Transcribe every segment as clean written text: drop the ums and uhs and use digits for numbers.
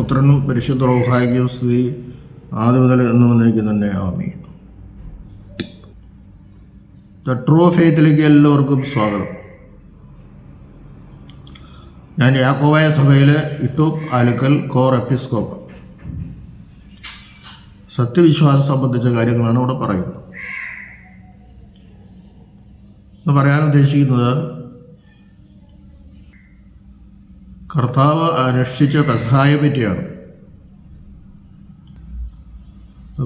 പുത്രനും പരിശുദ്ധ റൂഹായിക്കും സ്തുതി ആദ്യം മുതൽ എന്ന് വന്നിരിക്കുന്നു തന്നെ. ആമീൻ. ദ ട്രൂ ഫെയ്ത്തിലേക്ക് എല്ലാവർക്കും സ്വാഗതം. ഞാൻ യാക്കോബായ സഭയിലെ ഇട്ടൂപ്പ് ആലുക്കൽ കോർ എപ്പിസ്കോപ്പ്. സത്യവിശ്വാസം സംബന്ധിച്ച കാര്യങ്ങളാണ് ഇവിടെ പറയുന്നത്. എന്ന് പറയാൻ ഉദ്ദേശിക്കുന്നത് കർത്താവ് അനുഷ്ഠിച്ച പെസഹായെ പറ്റിയാണ്.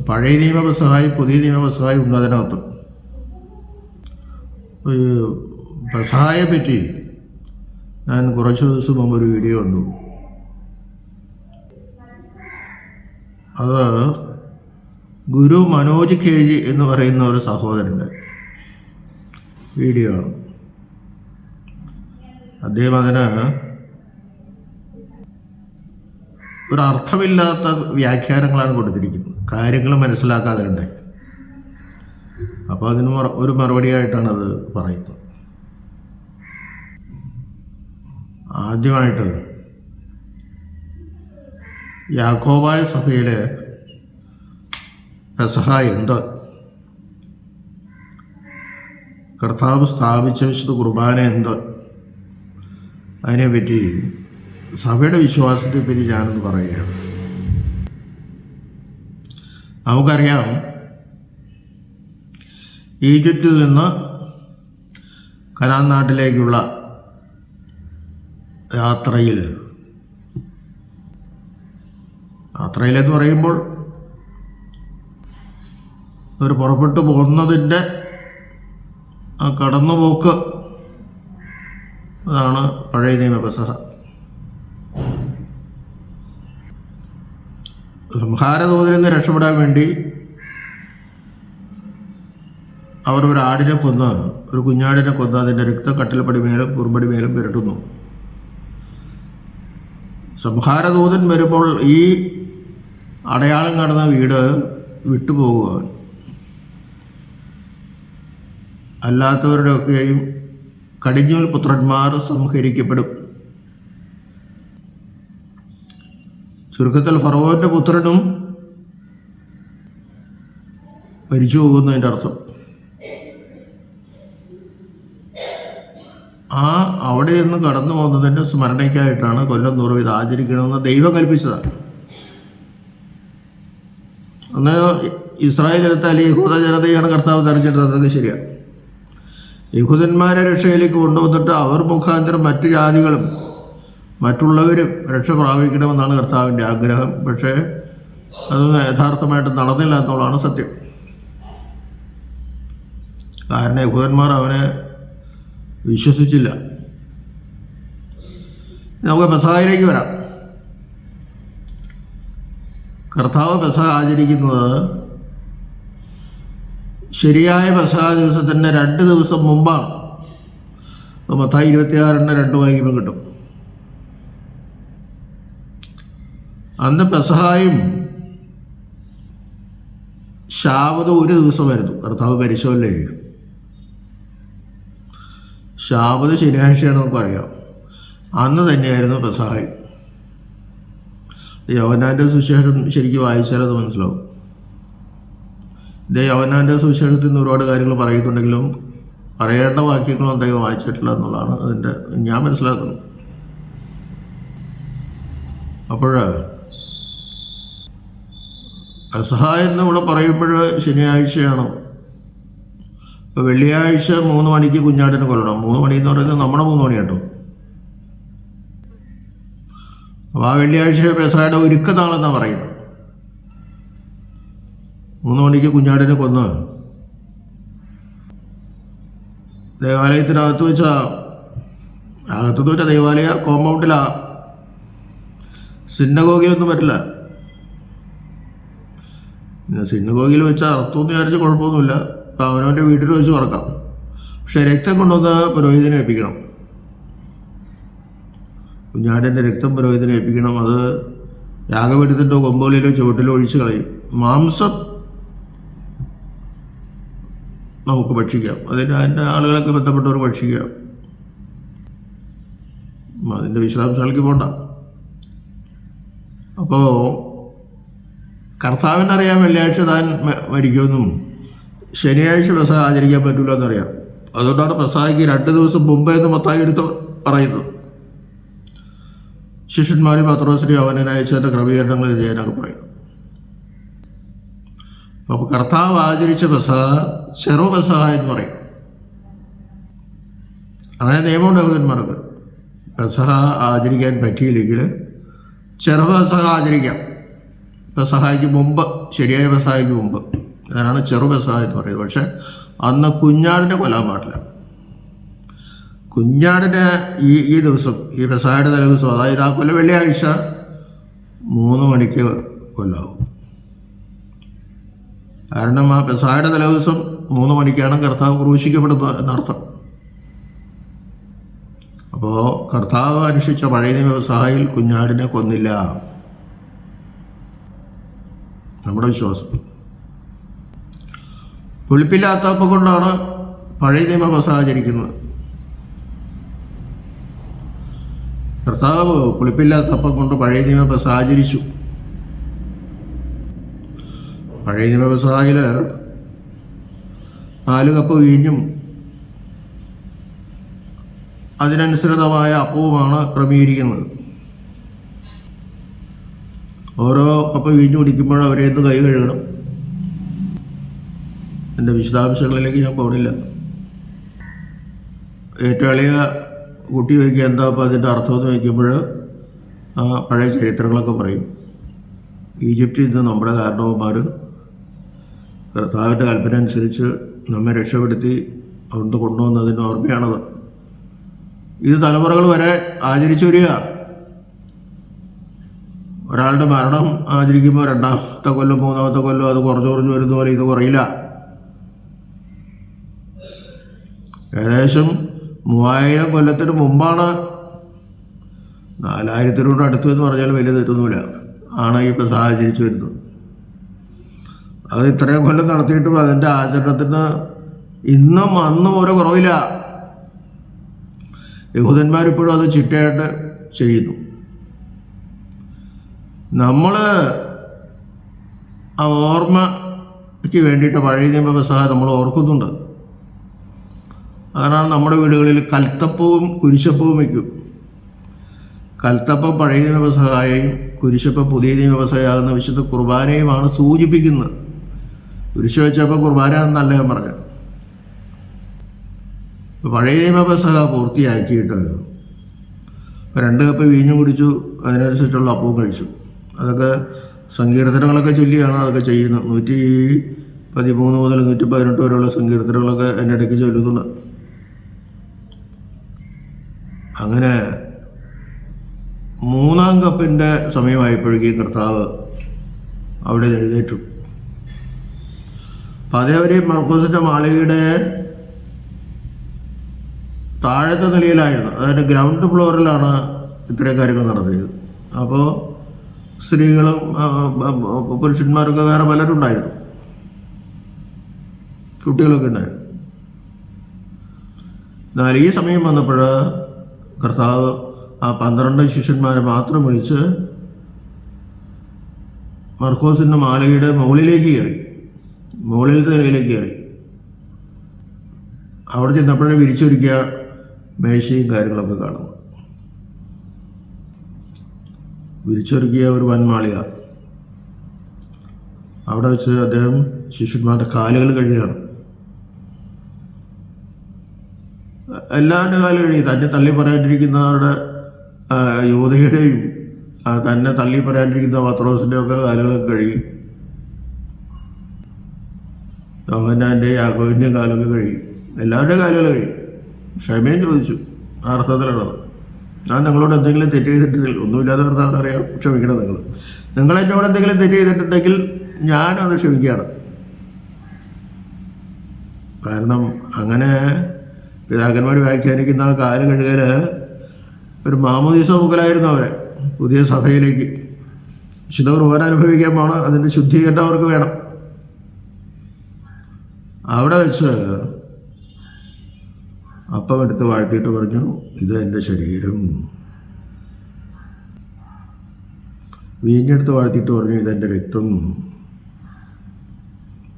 പഴയ നിയമ പെസഹായും പുതിയ നിയമ പെസഹായും ഉണ്ട് അതിനകത്ത്. പെസഹായെ പറ്റി ഞാൻ കുറച്ച് ദിവസം മുമ്പ് ഒരു വീഡിയോ കണ്ടു. അത് ഗുരു മനോജ് KG എന്ന് പറയുന്ന ഒരു സഹോദരൻ്റെ വീഡിയോ ആണ്. അദ്ദേഹം അതിന് ഒരു അർത്ഥമില്ലാത്ത വ്യാഖ്യാനങ്ങളാണ് കൊടുത്തിരിക്കുന്നത്, കാര്യങ്ങൾ മനസ്സിലാക്കാതെ ഉണ്ട്. അപ്പോൾ അതിന് ഒരു മറുപടിയായിട്ടാണ് അത് പറയുന്നത്. ആദ്യമായിട്ട് യാക്കോബായ സഭയിലെ പെസഹ എന്ത്, കർത്താവ് സ്ഥാപിച്ച വിശുദ്ധ കുർബാന എന്ത്, അതിനെപ്പറ്റി സഭയുടെ വിശ്വാസത്തെപ്പറ്റി ഞാനൊന്ന് പറയുകയാണ്. നമുക്കറിയാം, ഈജിപ്തിൽ നിന്ന് കനാൻ നാട്ടിലേക്കുള്ള യാത്രയിലെന്ന് പറയുമ്പോൾ ഒരു പുറപ്പെട്ടു പോകുന്നതിൻ്റെ ആ കടന്നുപോക്ക്, അതാണ് പഴയ നിയമ പെസഹ. സംഹാരദൂതനിൽ നിന്ന് രക്ഷപ്പെടാൻ വേണ്ടി അവർ ഒരു ആടിനെ കൊന്ന്, ഒരു കുഞ്ഞാടിനെ കൊന്ന് അതിൻ്റെ രക്തം കട്ടിൽപ്പടി മേലും കുറുമ്പടി മേലും പുരട്ടുന്നു. സംഹാരദൂതൻ വരുമ്പോൾ ഈ അടയാളം കാണുന്ന വീട് വിട്ടുപോകുവാൻ, അല്ലാത്തവരുടെയൊക്കെയും കടിഞ്ഞൂൽ പുത്രന്മാർ സംഹരിക്കപ്പെടും. ചുരുക്കത്തിൽ ഫറവോൻ്റെ പുത്രനും മരിച്ചു പോകുന്നതിൻ്റെ അർത്ഥം. അവിടെ നിന്ന് കടന്നു പോകുന്നതിൻ്റെ സ്മരണയ്ക്കായിട്ടാണ് കൊല്ലം തോറും ഇത് ആചരിക്കണമെന്ന് ദൈവം കൽപ്പിച്ചതാണ്. അന്ന് ഇസ്രായേൽ ജനത്തെ അല്ലെങ്കിൽ യഹൂദ ജനതയാണ് കർത്താവ് തെരഞ്ഞെടുത്തത്. അതൊക്കെ ശരിയാണ്. യഹൂദന്മാരെ രക്ഷയിലേക്ക് കൊണ്ടുവന്നിട്ട് അവർ മുഖാന്തരം മറ്റു ജാതികളും മറ്റുള്ളവരും രക്ഷ പ്രാപിക്കണമെന്നാണ് കർത്താവിൻ്റെ ആഗ്രഹം. പക്ഷേ അതൊന്നും യഥാർത്ഥമായിട്ട് നടന്നില്ല എന്നുള്ളതാണ് സത്യം. കാരണം യഹൂദന്മാർ അവനെ വിശ്വസിച്ചില്ല. നമുക്ക് പെസഹയിലേക്ക് വരാം. കർത്താവ് പെസഹ ആചരിക്കുന്നത് ശരിയായ പെസഹ ദിവസത്തിൻ്റെ 2 ദിവസം മുമ്പാണ്. മത്തായി 26 2 വായിക്കുമ്പോൾ കിട്ടും. അന്ന് പെസഹായും ശാബത്തും ഒരു ദിവസമായിരുന്നു. കർത്താവ് പരിശോധനയല്ലേ, ശാബത്ത് ശനിയാഴ്ചയാണ് നമുക്കറിയാം. അന്ന് തന്നെയായിരുന്നു പെസഹായി. യോഹന്നാൻ്റെ സുവിശേഷം ശരിക്കും വായിച്ചാൽ അത് മനസ്സിലാവും. ഇത് യോഹന്നാൻ്റെ സുവിശേഷത്തിൽ നിന്ന് ഒരുപാട് കാര്യങ്ങൾ പറയുന്നുണ്ടെങ്കിലും പറയേണ്ട വാക്യങ്ങളും അദ്ദേഹം വായിച്ചിട്ടില്ല എന്നുള്ളതാണ് അതിൻ്റെ ഞാൻ മനസ്സിലാക്കുന്നത്. അപ്പോൾ പെസഹ എന്ന് ഇവിടെ പറയുമ്പോൾ ശനിയാഴ്ചയാണ്. ഇപ്പോൾ വെള്ളിയാഴ്ച 3 മണിക്ക് കുഞ്ഞാടിനെ കൊല്ലണം. 3 മണി എന്ന് പറയുന്നത് നമ്മുടെ 3 മണി കേട്ടോ. അപ്പോൾ ആ വെള്ളിയാഴ്ച പെസഹയുടെ ഒരുക്കനാളെന്നാണ് പറയുന്നത്. 3 മണിക്ക് കുഞ്ഞാടിനെ കൊന്ന് ദേവാലയത്തിനകത്ത് വെച്ചാൽ, അകത്തുനിന്ന് വെച്ചാൽ ദേവാലയ കോമ്പൗണ്ടിലാ, സിന്നഗോഗിലൊന്നും പറ്റില്ല. സിന്നഗോഗിൽ വെച്ചാൽ അർത്ഥമൊന്നും വിചാരിച്ച് കുഴപ്പമൊന്നുമില്ല, അവനവൻ്റെ വീട്ടിൽ വെച്ച് മറക്കാം. പക്ഷെ രക്തം കൊണ്ടുവന്ന് പുരോഹിതനെ ഏൽപ്പിക്കണം. കുഞ്ഞാടിൻ്റെ രക്തം പുരോഹിതനെ ഏൽപ്പിക്കണം. അത് യാഗപീഠത്തിൻ്റെ കൊമ്പുകളിലോ ചുവട്ടിലോ ഒഴിച്ച് കളയും. മാംസം നമുക്ക് ഭക്ഷിക്കാം. അതിൻ്റെ ആളുകളൊക്കെ ബന്ധപ്പെട്ടവർ ഭക്ഷിക്കാം. അതിൻ്റെ വിശദാംശങ്ങൾക്ക് പോണ്ട. അപ്പോൾ കർത്താവിനറിയാം വെള്ളിയാഴ്ച താൻ മരിക്കുമെന്നും ശനിയാഴ്ച പെസഹ ആചരിക്കാൻ പറ്റില്ല എന്നറിയാം. അതുകൊണ്ടാണ് പെസഹയ്ക്ക് 2 ദിവസം മുമ്പേ എന്ന് മത്തായി എടുത്ത് പറയുന്നത്. ശിഷ്യന്മാരും പത്രോസിനെ അവനയച്ചതിൻ്റെ ക്രമീകരണങ്ങൾ ചെയ്യാനൊക്കെ പറയും. അപ്പോൾ കർത്താവ് ആചരിച്ച പെസഹ ചെറു പെസഹ എന്ന് പറയും. അങ്ങനെ നിയമമുണ്ട് യഹൂദന്മാർക്ക്. പെസഹ ആചരിക്കാൻ പറ്റിയില്ലെങ്കിൽ ചെറു പെസഹ ആചരിക്കാം. പെസഹയ്ക്ക് മുമ്പ്, ശരിയായ പെസഹയ്ക്ക് മുമ്പ്. അതിനാണ് ചെറു പെസഹ എന്ന് പറയുന്നത്. പക്ഷെ അന്ന് കുഞ്ഞാടിനെ കൊല്ലാൻ പാടില്ല. കുഞ്ഞാടിനെ ഈ ദിവസം, ഈ പെസഹയുടെ തലേ ദിവസം, അതായത് ആ കൊല്ലം വെള്ളിയാഴ്ച 3 മണിക്ക് കൊല്ലാവും. കാരണം ആ പെസഹയുടെ തലേ ദിവസം 3 മണിക്കാണ് കർത്താവ് ക്രൂശിക്കപ്പെടുന്നത് എന്നർത്ഥം. അപ്പോൾ കർത്താവ് അനുഷ്ഠിച്ച പഴയ നിയമ പെസഹയിൽ കുഞ്ഞാടിനെ കൊന്നില്ല, നമ്മുടെ വിശ്വാസം. പുളിപ്പില്ലാത്ത അപ്പം കൊണ്ടാണ് പഴയ നിയമ പെസഹ ആചരിക്കുന്നത്. കർത്താവ് പുളിപ്പില്ലാത്ത അപ്പം കൊണ്ട് പഴയ നിയമ പെസഹ ആചരിച്ചു. പഴയ നിയമ പെസഹയിൽ 4 കപ്പ് വീഞ്ഞും അതിനനുസൃതമായ അപ്പവുമാണ് ക്രമീകരിക്കുന്നത്. ഓരോ കപ്പ് വീഞ്ഞ് കുടിക്കുമ്പോൾ അവരേന്ന് കൈ കഴുകണം. എൻ്റെ വിശദാംശങ്ങളിലേക്ക് ഞാൻ പോകണില്ല. ഏറ്റവും എളിയ കുട്ടി വയ്ക്കുക എന്താ അപ്പോൾ അതിൻ്റെ അർത്ഥമെന്ന് വയ്ക്കുമ്പോൾ പഴയ ചരിത്രങ്ങളൊക്കെ പറയും. ഈജിപ്തിൽ നിന്ന് നമ്മുടെ കാരണവന്മാർ കർത്താവിൻ്റെ കൽപ്പന അനുസരിച്ച് നമ്മെ രക്ഷപ്പെടുത്തി അതുകൊണ്ട് കൊണ്ടുവന്നതിൻ്റെ ഓർമ്മയാണത്. ഇത് തലമുറകൾ വരെ ആചരിച്ചു വരിക. ഒരാളുടെ മരണം ആചരിക്കുമ്പോൾ 2ാമത്തെ കൊല്ലം 3ാമത്തെ കൊല്ലം അത് കുറഞ്ഞു വരുന്ന പോലെ ഇത് കുറയില്ല. ഏകദേശം 3000 കൊല്ലത്തിന് മുമ്പാണ്, 4000 അടുത്ത് എന്ന് പറഞ്ഞാൽ വലിയ തെറ്റൊന്നുമില്ല, ആണ് ഈ പെസഹ ആചരിച്ചു വരുന്നത്. അത് ഇത്രയും കൊല്ലം നടത്തിയിട്ടും അതിൻ്റെ ആചരണത്തിന് ഇന്നും അന്നും ഒരു കുറവില്ല. യഹൂദന്മാരിപ്പോഴും അത് ചിട്ടയായിട്ട് ചെയ്യുന്നു. നമ്മൾ ആ ഓർമ്മയ്ക്ക് വേണ്ടിയിട്ട് പഴയ നിയമ പെസഹ നമ്മൾ ഓർക്കുന്നുണ്ട്. അതാണ് നമ്മുടെ വീടുകളിൽ കൽത്തപ്പവും കുരിശപ്പവും വയ്ക്കും. കൽത്തപ്പം പഴയ നിയമ പെസഹയെയും കുരിശപ്പം പുതിയ നിയമ പെസഹയാകുന്ന വിശുദ്ധ കുർബാനയുമാണ് സൂചിപ്പിക്കുന്നത്. കുരിശ് വെച്ചപ്പോൾ കുർബാന എന്നല്ല ഞാൻ പറഞ്ഞത്. പഴയ നിയമ പെസഹ പൂർത്തിയാക്കിയിട്ട് 2 കപ്പ് വീഞ്ഞും കുടിച്ചു, അതിനനുസരിച്ചുള്ള അപ്പവും കഴിച്ചു. അതൊക്കെ സങ്കീർത്തനങ്ങളൊക്കെ ചൊല്ലിയാണ് അതൊക്കെ ചെയ്യുന്നത്. 113 മുതൽ 118 വരെയുള്ള സങ്കീർത്തനങ്ങളൊക്കെ എൻ്റെ ഇടയ്ക്ക് ചൊല്ലുന്നുണ്ട്. അങ്ങനെ 3-ാം കപ്പിൻ്റെ സമയമായപ്പോഴേക്കും കർത്താവ് അവിടെ എഴുന്നേറ്റു. അപ്പം അതേവരെ മർക്കോസിൻ്റെ മാളികയുടെ താഴത്തെ നിലയിലായിരുന്നു, അതായത് ഗ്രൗണ്ട് ഫ്ലോറിലാണ് ഇത്രയും കാര്യങ്ങൾ നടത്തിയത്. അപ്പോൾ സ്ത്രീകളും പുരുഷന്മാരൊക്കെ വേറെ പലരും ഉണ്ടായിരുന്നു, കുട്ടികളൊക്കെ ഉണ്ടായിരുന്നു. എന്നാൽ ഈ സമയം വന്നപ്പോൾ കർത്താവ് ആ 12 ശിഷ്യന്മാരെ മാത്രം വിളിച്ച് മർക്കോസിൻ്റെ മാളികയുടെ മുകളിലേക്ക് കയറി, മുകളിലത്തെ നിലയിലേക്ക് കയറി. അവിടെ ചെന്നപ്പോഴേ വിരിച്ചൊരുക്കിയ മേശയും കാര്യങ്ങളൊക്കെ കാണുന്നു. വിരിച്ചൊരുക്കിയ ഒരു വൻമാളിക. അവിടെ വെച്ച് അദ്ദേഹം ശിഷ്യന്മാരുടെ കാലുകൾ കഴുകുകയാണ്. എല്ലാവരുടെ കാല് കഴുകി. തന്നെ തള്ളി പറയാണ്ടിരിക്കുന്നവരുടെ യൂദയുടെയും തന്നെ തള്ളി പറയാണ്ടിരിക്കുന്ന പത്രോസിൻ്റെയും ഒക്കെ കാലുകളൊക്കെ കഴുകി. യോഹന്നാൻ്റെയും യാക്കോബിൻ്റെയും കാലൊക്കെ കഴുകി. എല്ലാവരുടെയും കാലുകൾ കഴുകി. ക്ഷമയും ചോദിച്ചു. ആ അർത്ഥത്തിലുള്ളത്. ഞാൻ നിങ്ങളോട് എന്തെങ്കിലും തെറ്റ് ചെയ്തിട്ടുണ്ടെങ്കിൽ, ഒന്നുമില്ലാതെ പറഞ്ഞാൽ അറിയാം, ക്ഷമിക്കണം. നിങ്ങൾ എന്നോട് എന്തെങ്കിലും തെറ്റ് ചെയ്തിട്ടുണ്ടെങ്കിൽ ഞാനത് ക്ഷമിക്കുകയാണ്. കാരണം അങ്ങനെ പിതാക്കന്മാർ വ്യാഖ്യാനിക്കുന്ന ആ കാല് കഴുകൽ ഒരു മാമോദീസ മുതലായിരുന്നു അവരെ പുതിയ സഭയിലേക്ക്. വിശുദ്ധ കുർബാന അനുഭവിക്കാൻ പോകണം, അതിൻ്റെ ശുദ്ധീകരണം അവർക്ക് വേണം. അവിടെ വെച്ച് അപ്പം എടുത്ത് വാഴ്ത്തിയിട്ട് പറഞ്ഞു, ഇത് എൻ്റെ ശരീരം. വീഞ്ഞെടുത്ത് വാഴ്ത്തിയിട്ട് പറഞ്ഞു, ഇതെൻ്റെ രക്തം.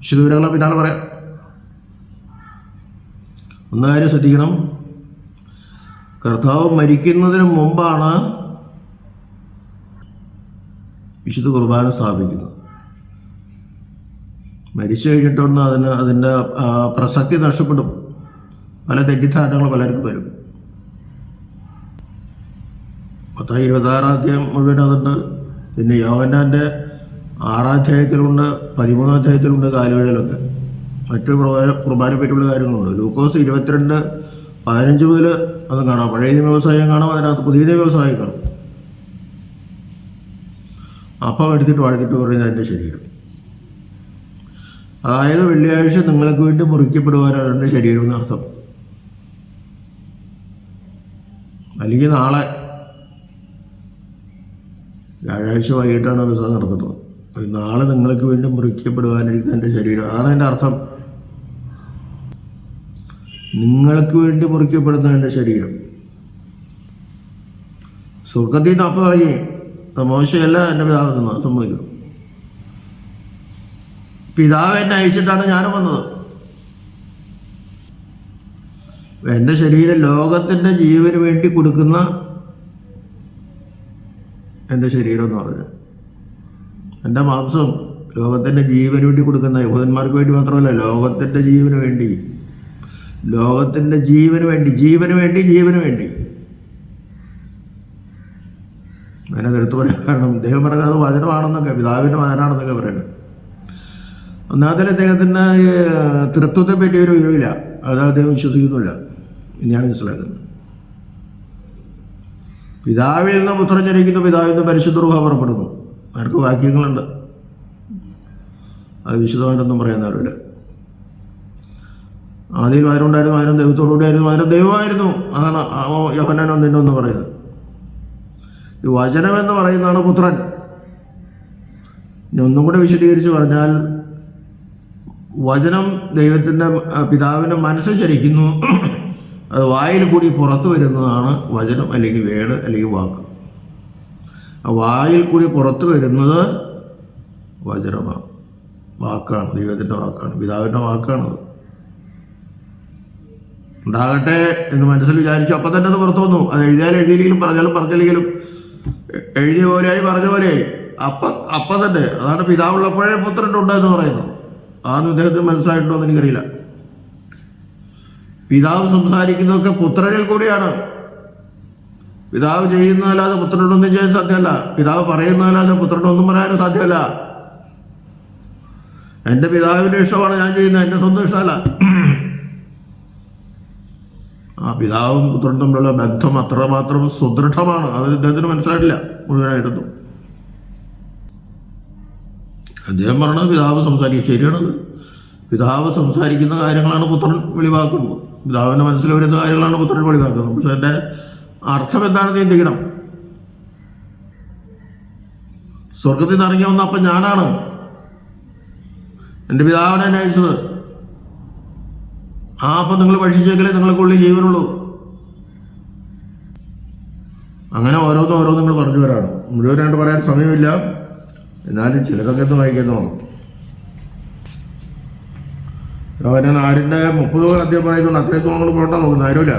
വിശുദ്ധവിവരങ്ങളെ പിന്നാലെ പറയാം. ഒന്ന് കാര്യം ശ്രദ്ധിക്കണം, കർത്താവ് മരിക്കുന്നതിന് മുമ്പാണ് വിശുദ്ധ കുർബാന സ്ഥാപിക്കുന്നത്. മരിച്ചു കഴിഞ്ഞിട്ടൊന്ന് അതിൻ്റെ പ്രസക്തി നഷ്ടപ്പെടും. പല തെറ്റിദ്ധാരണകൾ പലർക്കും വരും. 26 മുഴുവൻ അതുണ്ട്. പിന്നെ യോഹന്നാൻ്റെ 6 13 കാലുകളിലൊക്കെ മറ്റു കുർബാനയെ പറ്റിയുള്ള കാര്യങ്ങളുണ്ട്. ലൂക്കോസ് 22:15 മുതൽ അത് കാണാം. പഴയ വ്യവസായം കാണാം, അതിനകത്ത് പുതിയ വ്യവസായം കാണും. അപ്പം എടുത്തിട്ട് വാഴ്ത്തിട്ട് പറയുന്നത് എൻ്റെ ശരീരം. അതായത് വെള്ളിയാഴ്ച നിങ്ങൾക്ക് വേണ്ടി മുറിക്കപ്പെടുവാനാണ് എൻ്റെ ശരീരം എന്നർത്ഥം. അല്ലെങ്കിൽ നാളെ വ്യാഴാഴ്ച വൈകിട്ടാണ് പ്രസാദം നടത്തുന്നത്. നാളെ നിങ്ങൾക്ക് വേണ്ടി മുറിക്കപ്പെടുവാനിരിക്കുന്ന എൻ്റെ ശരീരം, അതാണ് എൻ്റെ അർത്ഥം. നിങ്ങൾക്ക് വേണ്ടി മുറിക്കപ്പെടുന്ന എൻ്റെ ശരീരം. സ്വർഗത്തിൽ നിന്ന് അപ്പം പറയേ, മോശമല്ല എൻ്റെ പിതാവ് തന്നത്, സമ്മതിക്കണം. പിതാവ് എന്നെ അയച്ചിട്ടാണ് ഞാനും വന്നത്. എൻ്റെ ശരീരം ലോകത്തിൻ്റെ ജീവന് വേണ്ടി കൊടുക്കുന്ന എൻ്റെ ശരീരം എന്ന് പറഞ്ഞു. എൻ്റെ മാംസം ലോകത്തിൻ്റെ ജീവന് വേണ്ടി കൊടുക്കുന്ന, യഹൂദന്മാർക്ക് വേണ്ടി മാത്രമല്ല, ലോകത്തിൻ്റെ ജീവന് വേണ്ടി, ലോകത്തിൻ്റെ ജീവന് വേണ്ടി, ജീവന് വേണ്ടി, ജീവന് വേണ്ടി. അങ്ങനെ എടുത്തു പറയാൻ കാരണം അദ്ദേഹം പറയുന്നത് അത് വചനമാണെന്നൊക്കെ, പിതാവിൻ്റെ വചനമാണെന്നൊക്കെ പറയുന്നത്. ഒന്നാമതിൽ അദ്ദേഹത്തിന് തൃത്വത്തെ പറ്റി ഒരു വിവരമില്ല, അത് അദ്ദേഹം വിശ്വസിക്കുന്നില്ല. ഞാൻ മനസ്സിലാക്കുന്നത് പിതാവിൽ നിന്ന് പുത്രൻ ജനിക്കുന്നു, പിതാവിൽ നിന്ന് പരിശുദ്ധ റൂഹ പുറപ്പെടുന്നു. അവർക്ക് വാക്യങ്ങളുണ്ട്, അത് വിശദമായിട്ടൊന്നും പറയുന്നവരില്ല. ആദ്യം വചനമുണ്ടായിരുന്നു, വചനം ദൈവത്തോടുകൂടിയായിരുന്നു, വചനം ദൈവമായിരുന്നു. അതാണ് യോഹന്നാൻ 1:1 പറയുന്നത്. ഈ വചനം എന്ന് പറയുന്നതാണ് പുത്രൻ. ഇനി ഒന്നും കൂടെ വിശദീകരിച്ച് പറഞ്ഞാൽ, വചനം ദൈവത്തിൻ്റെ പിതാവിൻ്റെ മനസ്സിൽ ചലിക്കുന്നു, അത് വായിൽ കൂടി പുറത്തു വരുന്നതാണ് വചനം, അല്ലെങ്കിൽ വേട്, അല്ലെങ്കിൽ വാക്ക്. വായിൽ കൂടി പുറത്തു വരുന്നത് വചനമാണ്, വാക്കാണ്, ദൈവത്തിൻ്റെ വാക്കാണ്, പിതാവിൻ്റെ വാക്കാണത്. ഉണ്ടാകട്ടെ എന്ന് മനസ്സിൽ വിചാരിച്ചു, അപ്പം തന്നെ അത് പുറത്തു വന്നു. അത് എഴുതിയാലും എഴുതിയില്ലെങ്കിലും പറഞ്ഞാലും പറഞ്ഞില്ലെങ്കിലും എഴുതിയ പോലെയായി പറഞ്ഞ പോലെയായി അപ്പം തന്നെ. അതാണ് പിതാവുള്ളപ്പോഴേ പുത്രനുണ്ട് എന്ന് പറയുന്നത്. അതൊന്നും ഇദ്ദേഹത്തിന് മനസ്സിലായിട്ടുണ്ടോ എന്ന് എനിക്കറിയില്ല. പിതാവ് സംസാരിക്കുന്നതൊക്കെ പുത്രനിൽ കൂടിയാണ്. പിതാവ് ചെയ്യുന്നതല്ലാതെ പുത്രനൊന്നും ചെയ്യാൻ സാധ്യമല്ല. പിതാവ് പറയുന്നതല്ലാതെ പുത്രനൊന്നും പറയാനും സാധ്യമല്ല. എൻ്റെ പിതാവിൻ്റെ ഇഷ്ടമാണ് ഞാൻ ചെയ്യുന്നത്, എൻ്റെ സ്വന്തം ഇഷ്ടമല്ല. ആ പിതാവും പുത്രനും തമ്മിലുള്ള ബന്ധം അത്രമാത്രം സുദൃഢമാണ്. അത് ഇദ്ദേഹത്തിന് മനസ്സിലായിട്ടില്ല മുഴുവനായിട്ടൊന്നും. അദ്ദേഹം പറഞ്ഞത് പിതാവ് സംസാരിക്കും, ശരിയാണത്. പിതാവ് സംസാരിക്കുന്ന കാര്യങ്ങളാണ് പുത്രൻ വെളിവാക്കുന്നത്. പിതാവിൻ്റെ മനസ്സിൽ വരുന്ന കാര്യങ്ങളാണ് പുത്രൻ വെളിവാക്കുന്നത്. പക്ഷെ എൻ്റെ അർത്ഥം എന്താണെന്ന് ചിന്തിക്കണം. സ്വർഗത്തിൽ നിന്ന് ഇറങ്ങി വന്ന അപ്പം ഞാനാണ്, എൻ്റെ പിതാവിനെ എന്നെ അയച്ചത്. ആ അപ്പം നിങ്ങൾ ഭക്ഷിച്ചെങ്കിലേ നിങ്ങൾക്കുള്ളിൽ ജീവനുള്ളൂ. അങ്ങനെ ഓരോന്നും നിങ്ങൾ പറഞ്ഞു വരാണ്. മുഴുവനായിട്ട് പറയാൻ സമയമില്ല, എന്നാലും ചിലതൊക്കെ ഒന്ന് വായിക്കുന്നു. യോഹന്നാൻ 6:30 പറയുന്നുണ്ട്. അത്രയും നമ്മൾ പോകണ്ട, നോക്കുന്നു ആരുമില്ല.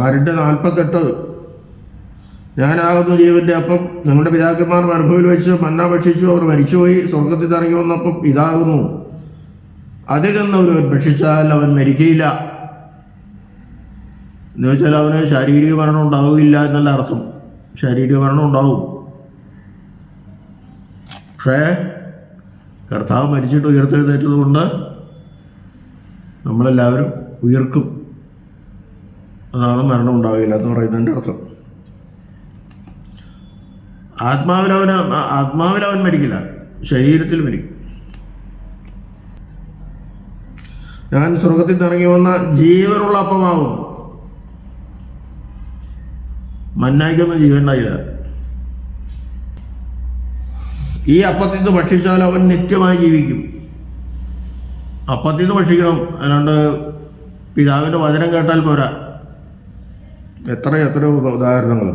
6:48 ഞാനാകുന്നു ജീവൻ്റെ അപ്പം. ഞങ്ങളുടെ പിതാക്കന്മാർ മരുഭൂമിയിൽ വെച്ച് മന്ന ഭക്ഷിച്ചു, അവർ മരിച്ചുപോയി. സ്വർഗത്തിൽ ഇറങ്ങി വന്നപ്പം ഇതാകുന്നു. അതിൽ നിന്ന് ഒരുവൻ ഭക്ഷിച്ചാൽ അവൻ മരിക്കയില്ല എന്ന് വെച്ചാൽ അവന് ശാരീരിക മരണം ഉണ്ടാവില്ല എന്നല്ല അർത്ഥം. ശാരീരിക മരണം ഉണ്ടാവും, പക്ഷേ കർത്താവ് മരിച്ചിട്ട് ഉയർത്തെഴുന്നേറ്റത് കൊണ്ട് നമ്മളെല്ലാവരും ഉയർക്കും. അതാണ് മരണം ഉണ്ടാവില്ല എന്ന് പറയുന്നതിൻ്റെ അർത്ഥം. ആത്മാവിലവൻ മരിക്കില്ല, ശരീരത്തിൽ മരിക്കും. ഞാൻ സ്വർഗത്തിൽ നിന്ന് ഇറങ്ങി വന്ന ജീവനുള്ള അപ്പമാകും. മന്നായിക്കൊന്നും ജീവൻ ഉണ്ടായില്ല. ഈ അപ്പത്തിൽ നിന്ന് ഭക്ഷിച്ചാൽ അവൻ നിത്യമായി ജീവിക്കും. അപ്പത്തിൽ നിന്ന് ഭക്ഷിക്കണം, അല്ലാണ്ട് പിതാവിൻ്റെ വചനം കേട്ടാൽ പോരാ. എത്ര ഉദാഹരണങ്ങൾ.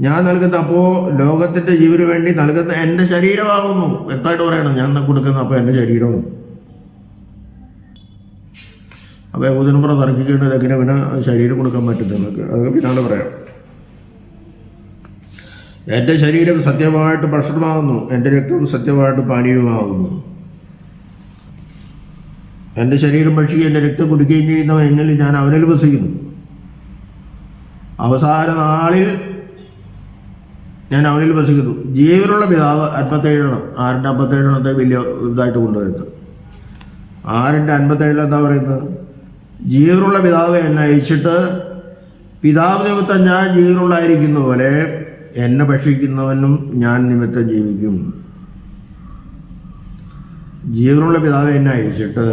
ഞാൻ നൽകുന്ന അപ്പോൾ ലോകത്തിൻ്റെ ജീവന് വേണ്ടി നൽകുന്ന എൻ്റെ ശരീരമാകുന്നു. വ്യക്തമായിട്ട് പറയണം, ഞാൻ കൊടുക്കുന്ന അപ്പോൾ എൻ്റെ ശരീരവും. അപ്പോൾ യഹൂദന്മാർ തർക്കിക്കേണ്ടത് എങ്ങനെ പിന്നെ ശരീരം കൊടുക്കാൻ പറ്റും നിങ്ങൾക്ക്? അതൊക്കെ പിന്നാലെ പറയാം. എൻ്റെ ശരീരം സത്യമായിട്ട് ഭക്ഷണമാകുന്നു, എൻ്റെ രക്തം സത്യമായിട്ട് പാനീയമാകുന്നു. എൻ്റെ ശരീരം ഭക്ഷിക്കുകയും എൻ്റെ രക്തം കുടിക്കുകയും ചെയ്യുന്നവൻ എന്നിൽ, ഞാൻ അവനിൽ വസിക്കുന്നു. അവസാന നാളിൽ ഞാൻ അവനിൽ വസിക്കുന്നു. ജീവനുള്ള പിതാവ് 57 ആറിൻ്റെ 57 വലിയ ഇതായിട്ട് കൊണ്ടുവരുന്നത്. 6ൻ്റെ 57 എന്താ പറയുന്നത്? ജീവനുള്ള പിതാവ് എന്നെ അയച്ചിട്ട് പിതാവ് നിമിത്തം ഞാൻ ജീവനുള്ളായിരിക്കുന്ന പോലെ എന്നെ ഭക്ഷിക്കുന്നവനും ഞാൻ നിമിത്തം ജീവിക്കും. ജീവനുള്ള പിതാവ് എന്നെ അയച്ചിട്ട്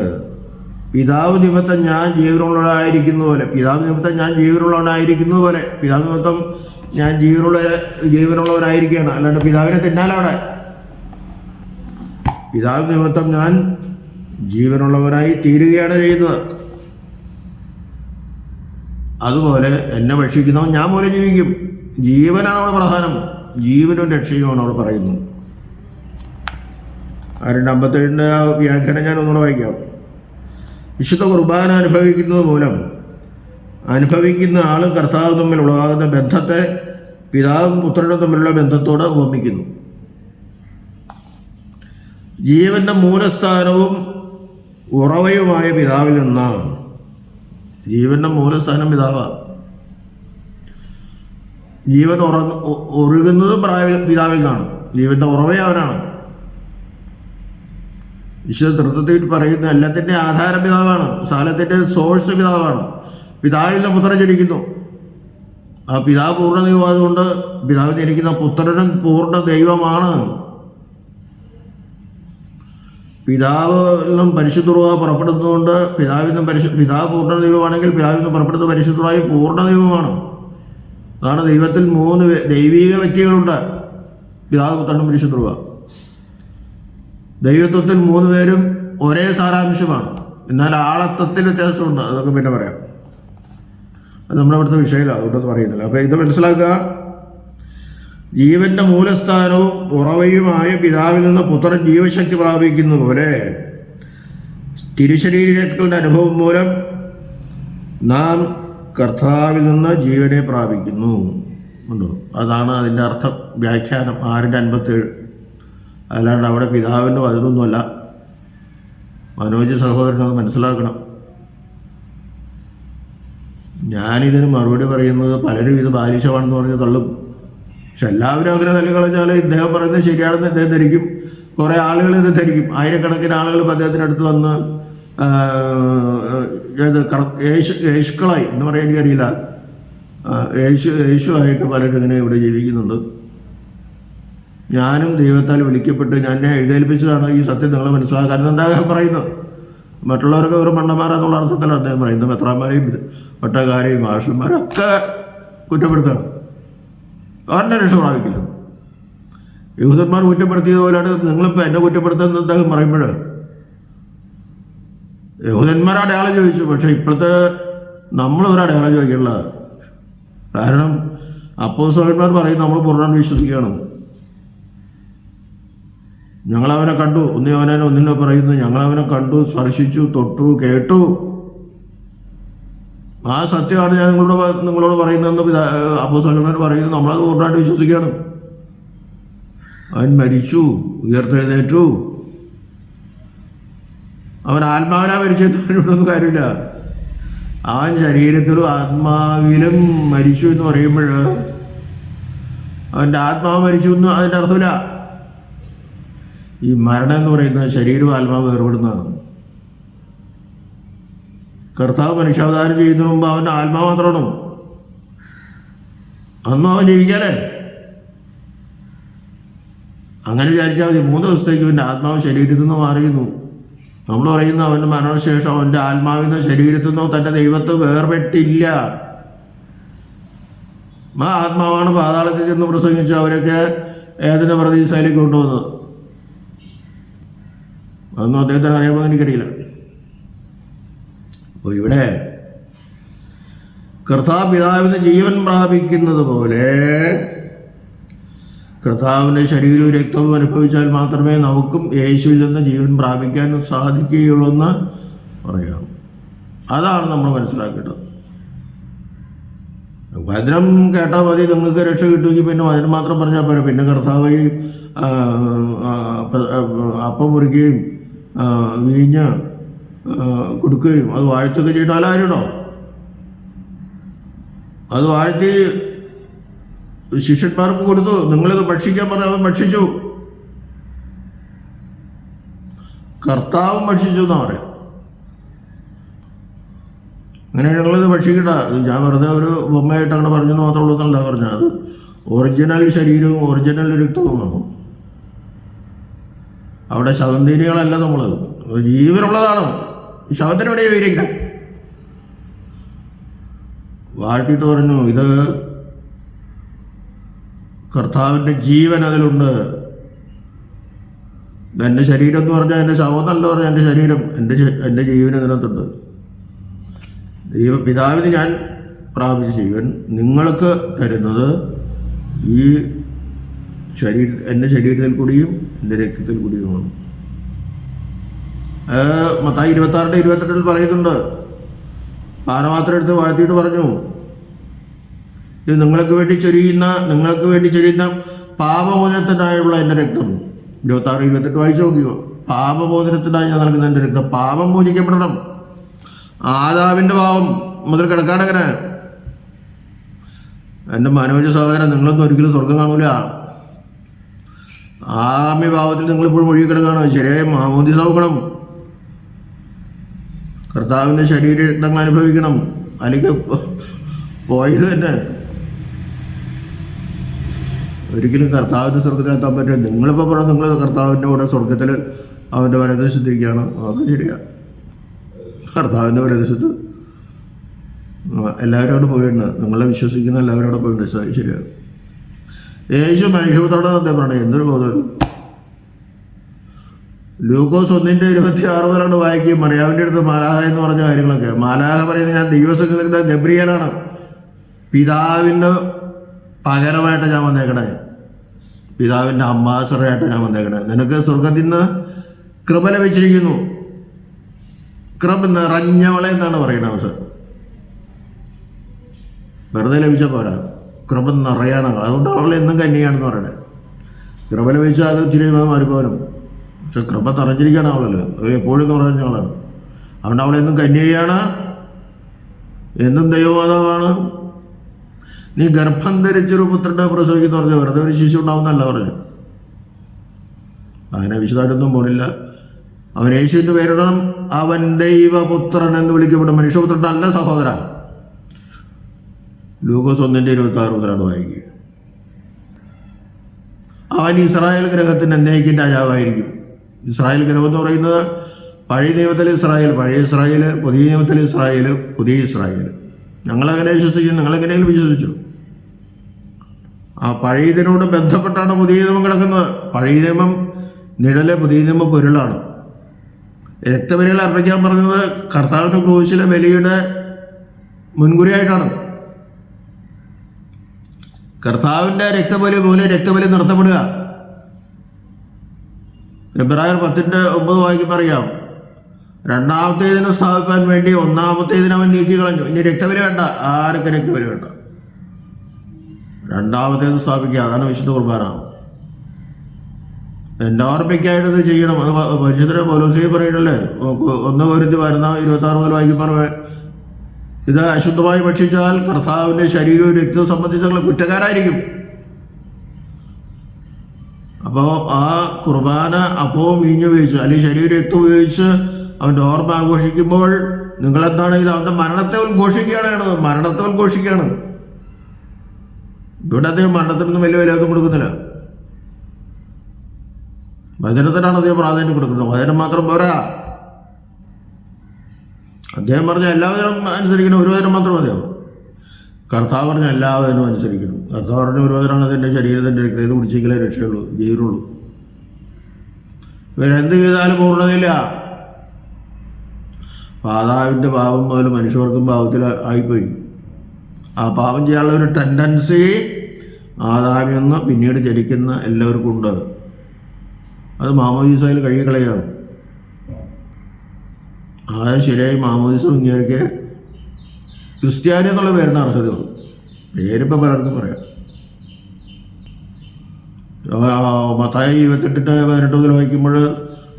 പിതാവ് നിമിത്തം ഞാൻ ജീവനുള്ളവനായിരിക്കുന്ന പോലെ, പിതാവ് നിമിത്തം ഞാൻ ജീവനുള്ളവനായിരിക്കുന്നത് പോലെ, പിതാവ് നിമിത്തം ഞാൻ ജീവനുള്ളവരായിരിക്കുകയാണ്, അല്ലാണ്ട് പിതാവിനെ തിന്നാലവിടെ. പിതാവ് നിമിത്തം ഞാൻ ജീവനുള്ളവനായി തീരുകയാണ് ചെയ്യുന്നത്. അതുപോലെ എന്നെ ഭക്ഷിക്കുന്നവൻ ഞാൻ പോലെ ജീവിക്കും. ജീവനാണ് അവിടെ പ്രധാനം, ജീവനും രക്ഷയുമാണ് അവിടെ പറയുന്നത്. 57 വ്യാഖ്യാനം ഞാൻ ഒന്നുകൂടെ വായിക്കാം. വിശുദ്ധ കുർബാന അനുഭവിക്കുന്നത് മൂലം അനുഭവിക്കുന്ന ആളും കർത്താവും തമ്മിൽ ഉളവാകുന്ന ബന്ധത്തെ പിതാവും പുത്രനും തമ്മിലുള്ള ബന്ധത്തോട് ഉപമിക്കുന്നു. ജീവന്റെ മൂലസ്ഥാനവും ഉറവയുമായ പിതാവിൽ നിന്നാണ്. ജീവന്റെ മൂലസ്ഥാനം പിതാവാണ്. ജീവൻ ഒഴുകുന്നതും പിതാവിൽ നിന്നാണ്. ജീവന്റെ ഉറവ അവനാണ്. വിശുദ്ധ തൃത്വത്തിൽ പറയുന്ന എല്ലാത്തിൻ്റെ ആധാര പിതാവാണ്. സ്ഥലത്തിൻ്റെ സോഴ്സ് പിതാവാണ്. പിതാവിൽ നിന്ന് പുത്രൻ ജനിക്കുന്നു. ആ പിതാവ് പൂർണ്ണ ദൈവമായതുകൊണ്ട് പിതാവിൽ ജനിക്കുന്ന പുത്രനും പൂർണ്ണ ദൈവമാണ്. പിതാവിൽ നിന്നും പരിശുദ്ധ പുറപ്പെടുന്നതുകൊണ്ട് പിതാവ് പൂർണ്ണ ദൈവമാണെങ്കിൽ പിതാവിൽ നിന്ന് പുറപ്പെടുന്ന പരിശുദ്ധമായി പൂർണ്ണ ദൈവമാണ്. അതാണ് ദൈവത്തിൽ 3 ദൈവീക വ്യക്തികളുണ്ട്, പിതാവ് പുത്രനും പരിശുദ്ധ. ദൈവത്വത്തിൽ 3 പേരും ഒരേ സാരാംശമാണ്, എന്നാൽ ആളത്വത്തിൽ വ്യത്യാസമുണ്ട്. അതൊക്കെ പിന്നെ പറയാം, അത് നമ്മുടെ ഇവിടുത്തെ വിഷയമില്ല, അതുകൊണ്ടൊന്നും പറയുന്നില്ല. അപ്പോൾ ഇത് മനസ്സിലാക്കുക. ജീവന്റെ മൂലസ്ഥാനവും ഉറവയുമായ പിതാവിൽ നിന്ന് പുത്രൻ ജീവശക്തി പ്രാപിക്കുന്ന പോലെ തിരുശരീരങ്ങളുടെ അനുഭവം മൂലം നാം കർത്താവിൽ നിന്ന് ജീവനെ പ്രാപിക്കുന്നു. ഉണ്ടോ? അതാണ് അതിൻ്റെ അർത്ഥം, വ്യാഖ്യാനം 6ൻ്റെ 57. അല്ലാണ്ട് അവിടെ പിതാവിൻ്റെ അതിനൊന്നുമല്ല. മനോജ് സഹോദരനത് മനസ്സിലാക്കണം. ഞാനിതിന് മറുപടി പറയുന്നത് പലരും ഇത് ബാലിശമാണെന്ന് പറഞ്ഞ് തള്ളും. പക്ഷെ എല്ലാവരും അങ്ങനെ തള്ളിക്കളഞ്ഞാൽ ഇദ്ദേഹം പറയുന്നത് ശരിയാണെന്ന് ഇദ്ദേഹം ധരിക്കും. കുറേ ആളുകൾ ഇത് ധരിക്കും. ആയിരക്കണക്കിന് ആളുകൾ അദ്ദേഹത്തിനടുത്ത് വന്ന് യേശുക്കളായി എന്ന് പറയാൻ എനിക്കറിയില്ല, യേശുവായിട്ട് പലരും ഇങ്ങനെ ഇവിടെ ജീവിക്കുന്നുണ്ട്. ഞാനും ദൈവത്താൽ വിളിക്കപ്പെട്ട് ഞാൻ എഴുന്നേൽപ്പിച്ചതാണ് ഈ സത്യം നിങ്ങൾ മനസ്സിലാക്കാൻ എന്താ അദ്ദേഹം പറയുന്നത്. മറ്റുള്ളവർക്ക് ഒരു മണ്ണന്മാരെന്നുള്ള അർത്ഥത്തിലാണ് അദ്ദേഹം പറയുന്നത്. മെത്രാന്മാരെയും ഒട്ടക്കാരെയും മാഷന്മാരൊക്കെ കുറ്റപ്പെടുത്താണ്. അവരുടെ രക്ഷ പ്രാപിക്കില്ല. യഹൂദന്മാർ കുറ്റപ്പെടുത്തിയതുപോലെയാണ് നിങ്ങളിപ്പോൾ എന്നെ കുറ്റപ്പെടുത്തുന്നത് അദ്ദേഹം പറയുമ്പോൾ. യഹൂദന്മാർ അടയാളം ചോദിച്ചു, പക്ഷേ ഇപ്പോഴത്തെ നമ്മളൊരു അടയാളം ചോദിക്കില്ല. കാരണം അപ്പോസ്തലന്മാർ പറയും നമ്മൾ പൂർണ്ണ വിശ്വസിക്കുകയാണ്. ഞങ്ങളവനെ കണ്ടു, ഒന്നിനോ പറയുന്നു, ഞങ്ങളവനെ കണ്ടു, സ്പർശിച്ചു, തൊട്ടു, കേട്ടു. ആ സത്യമാണ് ഞാൻ നിങ്ങളോട് പറയുന്നതെന്ന് അപ്പോസ്തലന്മാർ പറയുന്നു. നമ്മളത് പൂർണ്ണമായിട്ട് വിശ്വസിക്കുകയാണ്. അവൻ മരിച്ചു, ഉയർത്തെഴുന്നേറ്റു. അവൻ ആത്മാവിനാ മരിച്ചെന്നൊന്നും കാര്യമില്ല. അവൻ ശരീരത്തിലും ആത്മാവിലും മരിച്ചു എന്ന് പറയുമ്പോൾ അവൻ്റെ ആത്മാവ് മരിച്ചു എന്ന് അതിൻ്റെ അർത്ഥമില്ല. ഈ മരണം എന്ന് പറയുന്നത് ശരീരവും ആത്മാവ് വേർപെടുന്നതാണ്. കർത്താവ് മനുഷ്യാവതാരം ചെയ്യുന്നതിന് മുമ്പ് അവൻ്റെ ആത്മാവ് മാത്രമാണ്. അന്നും അവൻ ജീവിക്കാലേ. അങ്ങനെ വിചാരിച്ചാൽ മതി. 3 ദിവസത്തേക്ക് അവൻ്റെ ആത്മാവ് ശരീരത്തിൽ നിന്ന് മാറിയുന്നു. നമ്മൾ പറയുന്ന അവൻ്റെ മരണശേഷം അവൻ്റെ ആത്മാവിൽ നിന്ന് ശരീരത്തിൽ നിന്നോ തൻ്റെ ദൈവത്തെ വേർപെട്ടില്ല. ആ ആത്മാവാണ് പാതാളത്തിൽ ചെന്ന് പ്രസംഗിച്ച് അവരൊക്കെ ഏതിൻ്റെ പ്രതീക്ഷയിലേക്ക് കൊണ്ടുവന്നത്. അതൊന്നും അദ്ദേഹത്തിന് അറിയാമെന്ന് എനിക്കറിയില്ല. അപ്പോൾ ഇവിടെ കർത്താവ് പിതാവിന് ജീവൻ പ്രാപിക്കുന്നത് പോലെ കർത്താവിൻ്റെ ശരീരവും രക്തവും അനുഭവിച്ചാൽ മാത്രമേ നമുക്കും യേശുവിൽ നിന്ന് ജീവൻ പ്രാപിക്കാൻ സാധിക്കുകയുള്ളൂ എന്ന് പറയാം. അതാണ് നമ്മൾ മനസ്സിലാക്കേണ്ടത്. വചനം കേട്ടാൽ മതി, നിങ്ങൾക്ക് രക്ഷ കിട്ടുമെങ്കിൽ പിന്നെ വചനം മാത്രം പറഞ്ഞാൽ പോരാ. പിന്നെ കർത്താവ് അപ്പം മുറിക്കുകയും വീഞ്ഞ് കൊടുക്കുകയും അത് വാഴ്ത്തുകയൊക്കെ ചെയ്താൽ ആരുണ്ടോ? അത് വാഴ്ത്തി ശിഷ്യന്മാർക്ക് കൊടുത്തു. നിങ്ങളിത് ഭക്ഷിക്കാൻ പറഞ്ഞ അവൻ ഭക്ഷിച്ചു, കർത്താവും ഭക്ഷിച്ചു എന്നാ പറയാം. അങ്ങനെ ഞങ്ങളിത് ഭക്ഷിക്കണ്ട, ഞാൻ വെറുതെ ഒരു ബൊമ്മയായിട്ട് അങ്ങനെ പറഞ്ഞെന്ന് മാത്രമേ ഉള്ളൂ എന്നല്ല പറഞ്ഞത്. അത് ഒറിജിനൽ ശരീരവും ഒറിജിനൽ രക്തവുമാണ്. അവിടെ ശവന്തീനികളല്ല നമ്മളത്, ജീവനുള്ളതാണ്. ശവത്തിന് എവിടെ വീരിക്കണം. വാഴ്ത്തിയിട്ട് പറഞ്ഞു, ഇത് കർത്താവിൻ്റെ ജീവൻ അതിലുണ്ട്. എൻ്റെ ശരീരം എന്ന് പറഞ്ഞാൽ എൻ്റെ ശവം എന്നല്ല പറഞ്ഞാൽ എൻ്റെ ശരീരം, എൻ്റെ ജീവൻ അതിനകത്തുണ്ട്. പിതാവിന് ഞാൻ പ്രാപിച്ച ജീവൻ നിങ്ങൾക്ക് തരുന്നത് ഈ എൻ്റെ ശരീരത്തിൽ കൂടിയും എൻ്റെ രക്തത്തിൽ കൂടിയുമാണ്. മത്തായി 26:28 പറയുന്നുണ്ട്. പാനപാത്രം എടുത്ത് വാഴ്ത്തിയിട്ട് പറഞ്ഞു, ഇത് നിങ്ങൾക്ക് വേണ്ടി ചൊരിയുന്ന പാപമോചനത്തിനായുള്ള എൻ്റെ രക്തം. 26:28 വായിച്ചു നോക്കിയോ. പാപമോചനത്തിനായി ഞാൻ നൽകുന്ന എൻ്റെ രക്തം. പാപം മോചിക്കപ്പെടണം. ആദാമിൻ്റെ പാപം മുതൽ കിടക്കാനങ്ങനെ. എൻ്റെ മനോജ സഹോദരൻ, നിങ്ങളൊന്നും ഒരിക്കലും സ്വർഗം കാണൂല. ആദാമ്യ പാപത്തിൽ നിങ്ങളിപ്പോഴും ഒഴുകി കിടക്കുകയാണ്. ശരിയായ മാമോദിസ നോക്കണം, കർത്താവിൻ്റെ ശരീരങ്ങൾ അനുഭവിക്കണം, അല്ലെങ്കിൽ പോയത് തന്നെ. ഒരിക്കലും കർത്താവിൻ്റെ സ്വർഗത്തിലെത്താൻ പറ്റില്ല. നിങ്ങളിപ്പോൾ പറഞ്ഞു നിങ്ങൾ കർത്താവിൻ്റെ കൂടെ സ്വർഗത്തിൽ അവൻ്റെ വലതുവശത്തിരിക്കുകയാണ്. അതൊക്കെ ശരിയാണ്. കർത്താവിൻ്റെ വലതുവശത്ത് എല്ലാവരും അവിടെ പോയിട്ടുണ്ട്. നിങ്ങളെ വിശ്വസിക്കുന്ന എല്ലാവരും അവിടെ പോയിട്ടുണ്ട്. ശരിയാണ്. യേശു മനുഷ്യത്തോടെ അദ്ദേഹം പറഞ്ഞു, എന്തൊരു ബോധം. ലൂക്കോസ് 1:26 മുതലാണ് വായിക്കുകയും മറിയാവിൻ്റെ അടുത്ത് മാലാഹ എന്ന് പറഞ്ഞ കാര്യങ്ങളൊക്കെ. മാലാഹ പറയുന്നത്, ഞാൻ ദൈവസംഘത്തിലെ ഗബ്രിയേലാണ്, പിതാവിൻ്റെ പകരമായിട്ട് ഞാൻ വന്നേക്കണേ, പിതാവിൻ്റെ അംബാസഡറായിട്ട് ഞാൻ വന്നേക്കണേ. നിനക്ക് സ്വർഗത്തിൽ നിന്ന് കൃപ ലഭിച്ചിരിക്കുന്നു. കൃപ നിറഞ്ഞവളെ എന്നാണ് പറയുന്നത്. അവസരം വെറുതെ ലഭിച്ച പോരാ, കൃപ നിറയാനാണ്. അതുകൊണ്ട് അവളെ എന്നും കന്യയാണെന്ന് പറയണേ. കൃപ ലഭിച്ചാൽ അത് ഇച്ചിരി മാറിപ്പോലും, പക്ഷെ കൃപ നിറഞ്ഞിരിക്കുകയാണ് അവളല്ലോ. എപ്പോഴും നിറഞ്ഞവളാണ്. അതുകൊണ്ട് അവളെന്നും കന്യകയാണ്, എന്നും ദൈവമാതാവാണ്. നീ ഗർഭം ധരിച്ചൊരു പുത്രനെ പ്രസവിക്കുന്ന പറഞ്ഞു, വെറുതെ ഒരു ശിശു ഉണ്ടാവുന്നല്ല പറഞ്ഞു. അങ്ങനെ വിശദമായിട്ടൊന്നും പോണില്ല. അവൻ യേശുവിൻ്റെ പേരിടണം, അവൻ ദൈവപുത്രൻ എന്ന് വിളിക്കപ്പെടും. മനുഷ്യപുത്രൻ അല്ല സഹോദര. ലൂക്കോസ് 1:26 മുതലാണ് വായിക്കുക. അവൻ ഇസ്രായേൽ ഗ്രഹത്തിൻ്റെ എന്നേക്കും രാജാവായിരിക്കും. ഇസ്രായേൽ ഗ്രഹം എന്ന് പറയുന്നത് പഴയ നിയമത്തിലെ ഇസ്രായേൽ, പഴയ ഇസ്രായേൽ, പുതിയ നിയമത്തിലെ ഇസ്രായേൽ, പുതിയ ഇസ്രായേൽ. ഞങ്ങളെങ്ങനെ വിശ്വസിക്കും? നിങ്ങളെങ്ങനെയും വിശ്വസിച്ചു. ആ പഴയതിനോട് ബന്ധപ്പെട്ടാണ് പുതിയ നിയമം കിടക്കുന്നത്. പഴയ നിയമം നിഴല്, പുതിയ നിയമം പൊരുളാണ്. രക്തബലികൾ അർപ്പിക്കാൻ പറഞ്ഞത് കർത്താവിൻ്റെ ക്രൂശിലെ ബലിയുടെ മുൻകുറിയായിട്ടാണ്. കർത്താവിൻ്റെ രക്തബലി പോലെ രക്തബലി നിർത്തപ്പെടുക. എബ്രായർ 10:9 വായിക്കുമ്പോൾ അറിയാം, രണ്ടാമത്തേതിനെ സ്ഥാപിക്കാൻ വേണ്ടി ഒന്നാമത്തേതിനെ അവൻ നീക്കി കളഞ്ഞു. ഇനി രക്തബലി വേണ്ട, ആർക്കും രക്തബലി വേണ്ട. രണ്ടാമത്തേത് സ്ഥാപിക്കുക, അതാണ് വിശുദ്ധ കുർബാന. എൻ്റെ ഓർമ്മയ്ക്കായിട്ട് ഇത് ചെയ്യണം. അത് പരിശുദ്ധ പൗലോസ്ലീഹ പറയണല്ലേ, 1 കൊരിന്ത്യർ 26 മുതൽ വായിക്കുമ്പോൾ, ഇത് അശുദ്ധമായി ഭക്ഷിച്ചാൽ കർത്താവിൻ്റെ ശരീരവും രക്തവും സംബന്ധിച്ചുള്ള കുറ്റക്കാരായിരിക്കും. അപ്പോൾ ആ കുർബാന അപ്പവും വീഞ്ഞ് ഉപയോഗിച്ച്, അല്ലെങ്കിൽ ശരീരം രക്തം ഉപയോഗിച്ച് അവൻ്റെ ഓർമ്മ ആഘോഷിക്കുമ്പോൾ നിങ്ങളെന്താണ് ഇത്? അവൻ്റെ മരണത്തെ ഉദ്ഘോഷിക്കുകയാണ്. മരണത്തെ ഉദ്ഘോഷിക്കുകയാണ്. ഇവിടെ അദ്ദേഹം മരണത്തിനൊന്നും വലിയ വിലയൊന്നും കൊടുക്കുന്നില്ല. വചനത്തിനാണ് അദ്ദേഹം പ്രാധാന്യം കൊടുക്കുന്നത്. വചനം മാത്രം പോരാ. അദ്ദേഹം പറഞ്ഞ എല്ലാവരും അനുസരിക്കണം, ഒരു വചനം മാത്രം മതിയാവും. കർത്താവ് പറഞ്ഞ എല്ലാവരും അനുസരിക്കണം. കർത്താവ് പറഞ്ഞ ഒരു വചനമാണ് അതിൻ്റെ ശരീരത്തിൻ്റെ രക്തം, ഇത് കുടിച്ചെങ്കിലേ രക്ഷയുള്ളൂ, ജീവനുള്ളൂ. ഇവരെന്ത് ചെയ്താലും പൂർണ്ണതയില്ല. മാതാവിൻ്റെ പാപം മുതൽ മനുഷ്യർക്കും പാപത്തിൽ ആയിപ്പോയി. ആ പാപം ചെയ്യാനുള്ള ഒരു ടെൻഡൻസി ആദാമിൽ നിന്ന് പിന്നീട് ജനിക്കുന്ന എല്ലാവർക്കും ഉണ്ട്. അത് മാമോദീസയിൽ കഴുകിക്കളയാണ്. ശരിയായി മാമോദീസ ഇങ്ങനെയൊക്കെ ക്രിസ്ത്യാനി എന്നുള്ള പേരിന് അർഹതയുള്ളൂ. പേരിപ്പോൾ പലർക്കും പറയാം. മത്തായി 28:18 വായിക്കുമ്പോൾ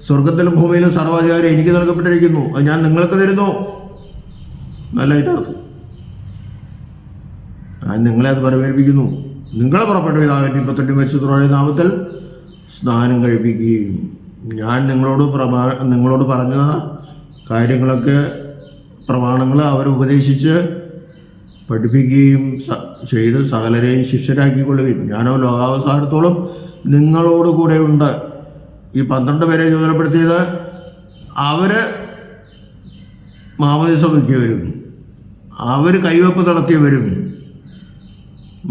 സ്വർഗത്തിലും ഭൂമിയിലും സർവാധികാരം എനിക്ക് നൽകപ്പെട്ടിരിക്കുന്നു, അത് ഞാൻ നിങ്ങൾക്ക് തരുന്നു. നല്ല ഇതിനർത്ഥം ഞാൻ നിങ്ങളെ അത് പരമേൽപ്പിക്കുന്നു. നിങ്ങളെ പുറപ്പെട്ട പിതാവിൻ്റെ 28 പരിശുദ്ധമായ നാമത്തിൽ സ്നാനം കഴിപ്പിക്കുകയും ഞാൻ നിങ്ങളോട് പറഞ്ഞ കാര്യങ്ങളൊക്കെ പ്രമാണങ്ങൾ അവരെ ഉപദേശിച്ച് പഠിപ്പിക്കുകയും ചെയ്ത് സകലരെയും ശിഷ്യരാക്കിക്കൊള്ളുകയും ഞാനോ ലോകാവസാനത്തോളം നിങ്ങളോട് കൂടെ ഉണ്ട്. ഈ 12 പേരെ ചുമതലപ്പെടുത്തിയത് അവർ മാമോദീസ വയ്ക്കിയവരും അവർ കൈവെപ്പ് നടത്തിയവരും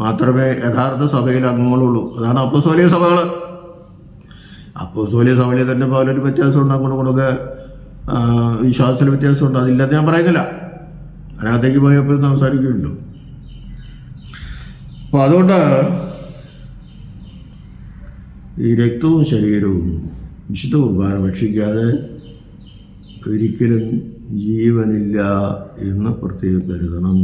മാത്രമേ യഥാർത്ഥ സഭയിൽ അംഗങ്ങളുള്ളൂ. അതാണ് അപ്പോസ്തോലിക സഭകൾ. അപ്പോസ്തോലിക സഭയിൽ തന്നെ പലൊരു വ്യത്യാസമുണ്ട്, അങ്ങോട്ടൊക്കെ വിശ്വാസത്തിൽ വ്യത്യാസമുണ്ട്. അതില്ലെന്ന് ഞാൻ പറയുന്നില്ല, അതിനകത്തേക്ക് പോയപ്പോൾ സംസാരിക്കുന്നുണ്ടോ. അപ്പോൾ അതുകൊണ്ട് ഈ രക്തവും ശരീരവും വിശുദ്ധ കുർബാന ഭക്ഷിക്കാതെ ഒരിക്കലും ജീവനില്ല എന്ന് പ്രത്യേകം കരുതണം.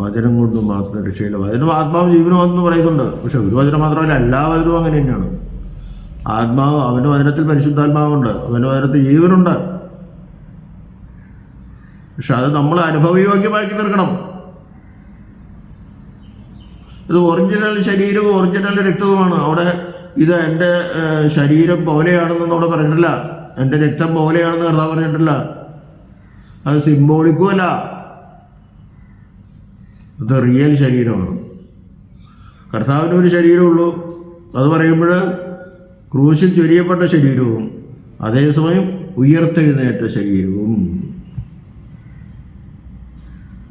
വചനം കൊണ്ട് മാത്രം രക്ഷയില്ല. വചനം ആത്മാവും ജീവനും എന്ന് പറയുന്നുണ്ട്. പക്ഷെ ഒരു വചനം മാത്രമല്ല, എല്ലാ വചനവും അങ്ങനെ തന്നെയാണ്. ആത്മാവ്, അവൻ്റെ വചനത്തിൽ പരിശുദ്ധാത്മാവുണ്ട്, അവൻ്റെ വചനത്തിൽ ജീവനുണ്ട്. പക്ഷെ അത് നമ്മൾ അനുഭവയോഗ്യമാക്കി തീർക്കണം. ഇത് ഒറിജിനൽ ശരീരവും ഒറിജിനൽ രക്തവുമാണ്. അവിടെ ഇത് എൻ്റെ ശരീരം പോലെയാണെന്നൊന്നും അവിടെ പറഞ്ഞിട്ടില്ല, എൻ്റെ രക്തം പോലെയാണെന്ന് കർത്താവ് പറഞ്ഞിട്ടില്ല. അത് സിംബോളിക്കുമല്ല, അത് റിയൽ ശരീരമാണ്. കർത്താവിനൊരു ശരീരമുള്ളൂ. അത് പറയുമ്പോൾ ക്രൂശിൽ ചൊരിയപ്പെട്ട ശരീരവും അതേസമയം ഉയർത്തെഴുന്നേറ്റ ശരീരവും,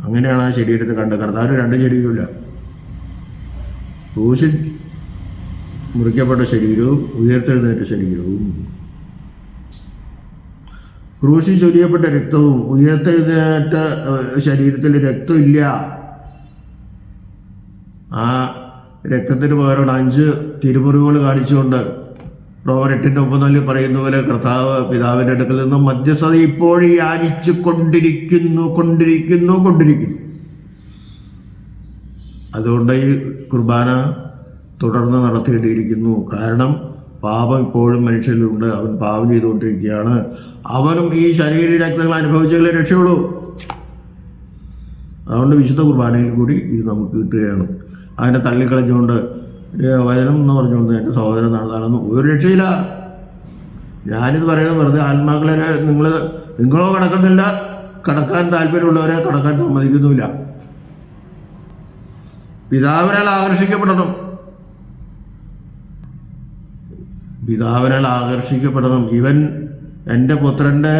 അങ്ങനെയാണ് ആ ശരീരത്തെ കണ്ടത്. കർത്താവിന് 2 ശരീരമില്ല. ക്രൂശിൽ മുറിക്കപ്പെട്ട ശരീരവും ഉയർത്തെഴുന്നേറ്റ ശരീരവും. ക്രൂശിൽ ചൊരിയപ്പെട്ട രക്തവും ഉയർത്തെഴുന്നേറ്റ ശരീരത്തിൽ രക്തമില്ല. ആ രക്തത്തിന് പകരം 5 തിരുമുറിവുകൾ കാണിച്ചുകൊണ്ട് റോമർ 8:34 പറയുന്ന പോലെ കർത്താവ് പിതാവിൻ്റെ അടുക്കൽ നിന്നും മധ്യസ്ഥത ഇപ്പോഴും യാചിച്ചു കൊണ്ടിരിക്കുന്നു. അതുകൊണ്ട് ഈ കുർബാന തുടർന്ന് നടത്തേണ്ടിയിരിക്കുന്നു. കാരണം പാപം ഇപ്പോഴും മനുഷ്യരിലുണ്ട്. അവൻ പാപം ചെയ്തുകൊണ്ടിരിക്കുകയാണ്. അവനും ഈ ശരീര രക്തങ്ങൾ അനുഭവിച്ചാലേ രക്ഷയുള്ളൂ. അതുകൊണ്ട് വിശുദ്ധ കുർബാനയിൽ കൂടി ഇത് നമുക്ക് കിട്ടുകയാണ്. അതിനെ തള്ളിക്കളഞ്ഞുകൊണ്ട് വചനം എന്ന് പറഞ്ഞുകൊണ്ട് എൻ്റെ സഹോദരൻ നടത്താനൊന്നും ഒരു രക്ഷയില്ല. ഞാനിത് പറയുന്നത് വെറുതെ ആത്മാക്കളെ നിങ്ങളോ കടക്കുന്നില്ല, കടക്കാൻ താല്പര്യമുള്ളവരെ കടക്കാൻ സമ്മതിക്കുന്നുമില്ല. പിതാവിനാൽ ആകർഷിക്കപ്പെടണം. ഇവൻ എൻ്റെ പുത്രൻ്റെ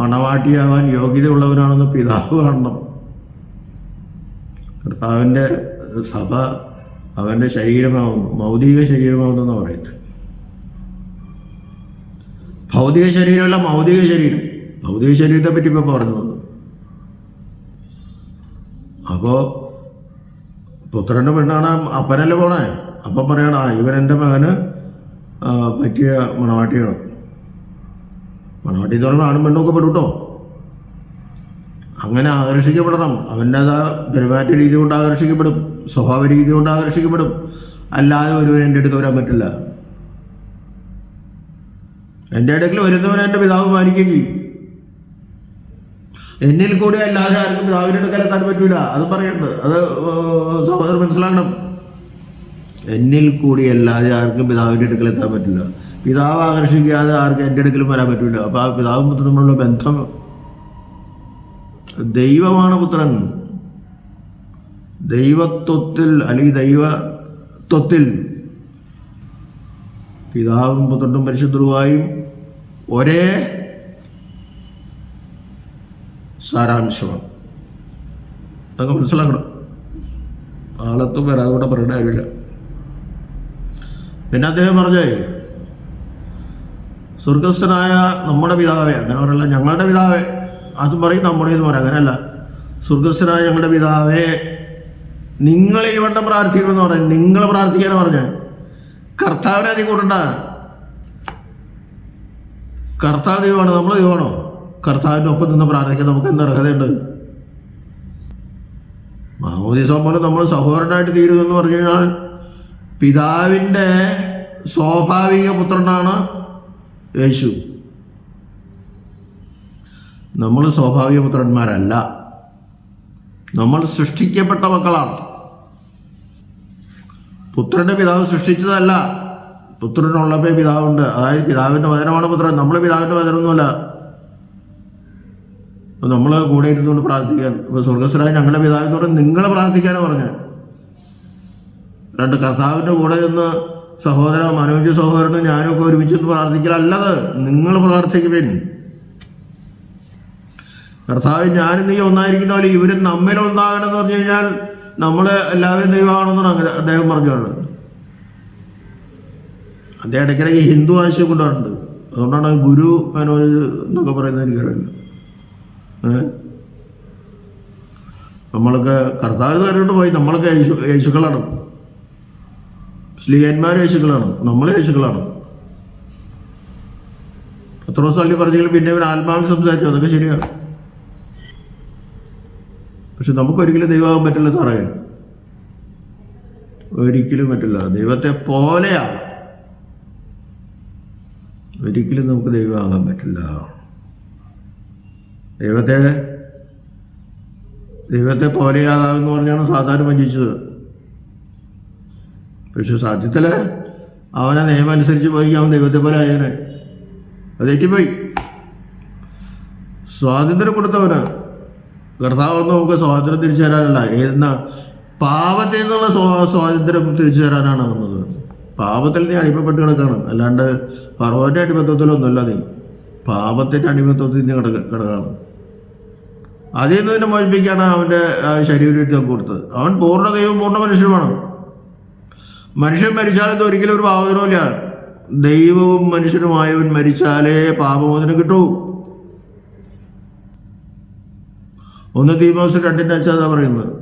മണവാട്ടിയാവാൻ യോഗ്യതയുള്ളവനാണെന്ന് പിതാവ് കാണണം. കർത്താവിൻ്റെ സഭ അവൻ്റെ ശരീരമാവുന്നു, ഭൗതിക ശരീരമാവുന്നെന്ന് പറയുന്നത്. ഭൗതിക ശരീരമല്ല, ഭൗതിക ശരീരം. ഭൗതിക ശരീരത്തെ പറ്റി ഇപ്പോൾ പറഞ്ഞത്. അപ്പോൾ പുത്രൻ്റെ പെണ്ണാണ് അപ്പനല്ലേ പോണേ. അപ്പം പറയണ ഇവൻ എൻ്റെ മകന് പറ്റിയ മണവാട്ടിയാണ്. മണവാട്ടി എന്ന് പറയുമ്പോൾ ആണും പെണ്ണൊക്കെ പെടും കേട്ടോ. അങ്ങനെ ആകർഷിക്കപ്പെടണം. അവൻ്റേതാ പെരുമാറ്റ രീതി കൊണ്ട് ആകർഷിക്കപ്പെടും, സ്വഭാവ രീതി കൊണ്ട് ആകർഷിക്കപ്പെടും. അല്ലാതെ ഒരുവൻ എൻ്റെ അടുത്ത് വരാൻ പറ്റില്ല. എൻ്റെ അടുക്കൽ വരുന്നവൻ എൻ്റെ പിതാവ് മാനിക്കുകയും ചെയ്യും. എന്നിൽ കൂടി അല്ലാതെ ആർക്കും പിതാവിൻ്റെ അടുക്കലെത്താൻ പറ്റൂല. അത് പറയണ്ട്, അത് സഹോദരൻ മനസ്സിലാക്കണം. എന്നിൽ കൂടി അല്ലാതെ ആർക്കും പിതാവിൻ്റെ അടുക്കലെത്താൻ പറ്റില്ല. പിതാവ് ആകർഷിക്കാതെ ആർക്കും എൻ്റെ അടുക്കലും വരാൻ പറ്റില്ല. അപ്പോൾ ആ പിതാവും പുത്രനും തമ്മിലുള്ള ബന്ധം, ദൈവമാണ് പുത്രൻ. ദൈവത്വത്തിൽ അല്ലെങ്കിൽ ദൈവത്വത്തിൽ പിതാവും പുത്രനും പരിശുദ്ധരുമായും ഒരേ സാരാംശമാണ്. അതൊക്കെ മനസ്സിലാക്കണം. ആളത്തും വരാതെ കൂടെ പറയേണ്ട കാര്യമില്ല. പിന്നെ അദ്ദേഹം പറഞ്ഞേ, സ്വർഗസ്ഥനായ നമ്മുടെ പിതാവേ, അങ്ങനെ പറയല്ല, ഞങ്ങളുടെ പിതാവേ. അതും പറയും നമ്മുടേന്ന് പറയാം. അങ്ങനെയല്ല, സ്വർഗസ്ഥനായ ഞങ്ങളുടെ പിതാവേ നിങ്ങൾ ഈ വട്ടം പ്രാർത്ഥിക്കണമെന്ന് പറഞ്ഞു. നിങ്ങൾ പ്രാർത്ഥിക്കാന്ന് പറഞ്ഞ കർത്താവിനെ അധികം കൂട്ടണ്ട. കർത്താവ് ദൈവമാണ്, നമ്മൾ ദൈവമാണോ? കർത്താവിൻ്റെ ഒപ്പം നിന്ന് പ്രാർത്ഥിക്കാൻ നമുക്ക് എന്താ അർഹതയുണ്ട്? മാമോദീസ പോലെ നമ്മൾ സഹോദരനായിട്ട് തീരുമെന്ന് പറഞ്ഞു കഴിഞ്ഞാൽ പിതാവിൻ്റെ സ്വാഭാവിക പുത്രനാണ് യേശു. നമ്മൾ സ്വാഭാവിക പുത്രന്മാരല്ല, നമ്മൾ സൃഷ്ടിക്കപ്പെട്ട മക്കളാണ്. പുത്രൻ്റെ പിതാവ് സൃഷ്ടിച്ചതല്ല, പുത്രനുള്ളപ്പോൾ പിതാവുണ്ട്. അതായത് പിതാവിൻ്റെ വചനമാണ് പുത്രൻ. നമ്മൾ പിതാവിൻ്റെ വചനമൊന്നുമല്ല. അപ്പോൾ നമ്മൾ കൂടെ ഇരുന്നുകൊണ്ട് പ്രാർത്ഥിക്കാൻ, ഇപ്പോൾ സ്വർഗസ്ഥനായ ഞങ്ങളുടെ പിതാവെന്ന് പറഞ്ഞാൽ നിങ്ങൾ പ്രാർത്ഥിക്കാനാണ് പറഞ്ഞത്. രണ്ട് കർത്താവിൻ്റെ കൂടെ നിന്ന് സഹോദരൻ മനോജ് സഹോദരനും ഞാനൊക്കെ ഒരുമിച്ച് പ്രാർത്ഥിക്കലല്ലത്. നിങ്ങൾ പ്രാർത്ഥിക്കുവിൻ. കർത്താവ് ഞാനും നീ ഒന്നായിരിക്കുന്ന പോലെ ഇവരും നമ്മിലൊന്നാകണമെന്ന് പറഞ്ഞു കഴിഞ്ഞാൽ നമ്മൾ എല്ലാവരും ദൈവമാണെന്നാണ് അദ്ദേഹം പറഞ്ഞുള്ളത്. അദ്ദേഹം ഇടയ്ക്കിടയ്ക്ക് ഹിന്ദു ആശയം കൊണ്ടുവരുന്നുണ്ട്. അതുകൊണ്ടാണ് ഗുരു മനോജ് എന്നൊക്കെ പറയുന്നത് എനിക്കറിയില്ല. നമ്മൾക്ക് കർത്താവ് കയറിയിട്ട് പോയി. നമ്മളൊക്കെ യേശുക്കളാണ്, സ്ലീഹന്മാർ യേശുക്കളാണ്, നമ്മൾ യേശുക്കളാണ്. പത്രോസ് തള്ളി പറഞ്ഞെങ്കിലും പിന്നെ ഇവർ ആത്മാവിൽ സംസാരിച്ചു, അതൊക്കെ ശരിയാണ്. പക്ഷെ നമുക്കൊരിക്കലും ദൈവമാകാൻ പറ്റില്ല സാറേ, ഒരിക്കലും പറ്റില്ല. ദൈവത്തെ പോലെയാ, ഒരിക്കലും നമുക്ക് ദൈവമാകാൻ പറ്റില്ല. ദൈവത്തെ പോലെയാകാമെന്ന് പറഞ്ഞാണ് സാധാരണ വഞ്ചിച്ചത്. പക്ഷെ സത്യത്തിൽ അവനെ നിയമം അനുസരിച്ച് പോയി അവൻ ദൈവത്തെ പോലെ ആയനെ. അത് തെറ്റിപ്പോയി. സ്വാതന്ത്ര്യം കൊടുത്തവന് കർത്താവെന്ന് നമുക്ക് സ്വാതന്ത്ര്യം തിരിച്ചു തരാനല്ല, ഏതെന്ന പാപത്തിൽ നിന്നുള്ള സ്വാതന്ത്ര്യം തിരിച്ചു തരാനാണ് വന്നത്. പാപത്തിൽ നീ അടിമപ്പെട്ട് കിടക്കാണ്, അല്ലാണ്ട് ഫറവോന്റെ അടിമത്വത്തിലൊന്നുമല്ല. നീ പാപത്തിൻ്റെ അടിമത്വത്തിൽ നീ കിടക്കാണ്. അതിൽ നിന്ന് തന്നെ മോചിപ്പിക്കാണ് അവൻ്റെ ശരീരത്തിൽ കൊടുത്തത്. അവൻ പൂർണ്ണ ദൈവം പൂർണ്ണ മനുഷ്യനുമാണ്. മനുഷ്യൻ മരിച്ചാലത് ഒരിക്കലും ഒരു പാപത്തിനുമില്ല. ദൈവവും മനുഷ്യനുമായവൻ മരിച്ചാലേ പാപമോചനം കിട്ടൂ. 1 തീമോസ് 2:5 പറയുന്നത്.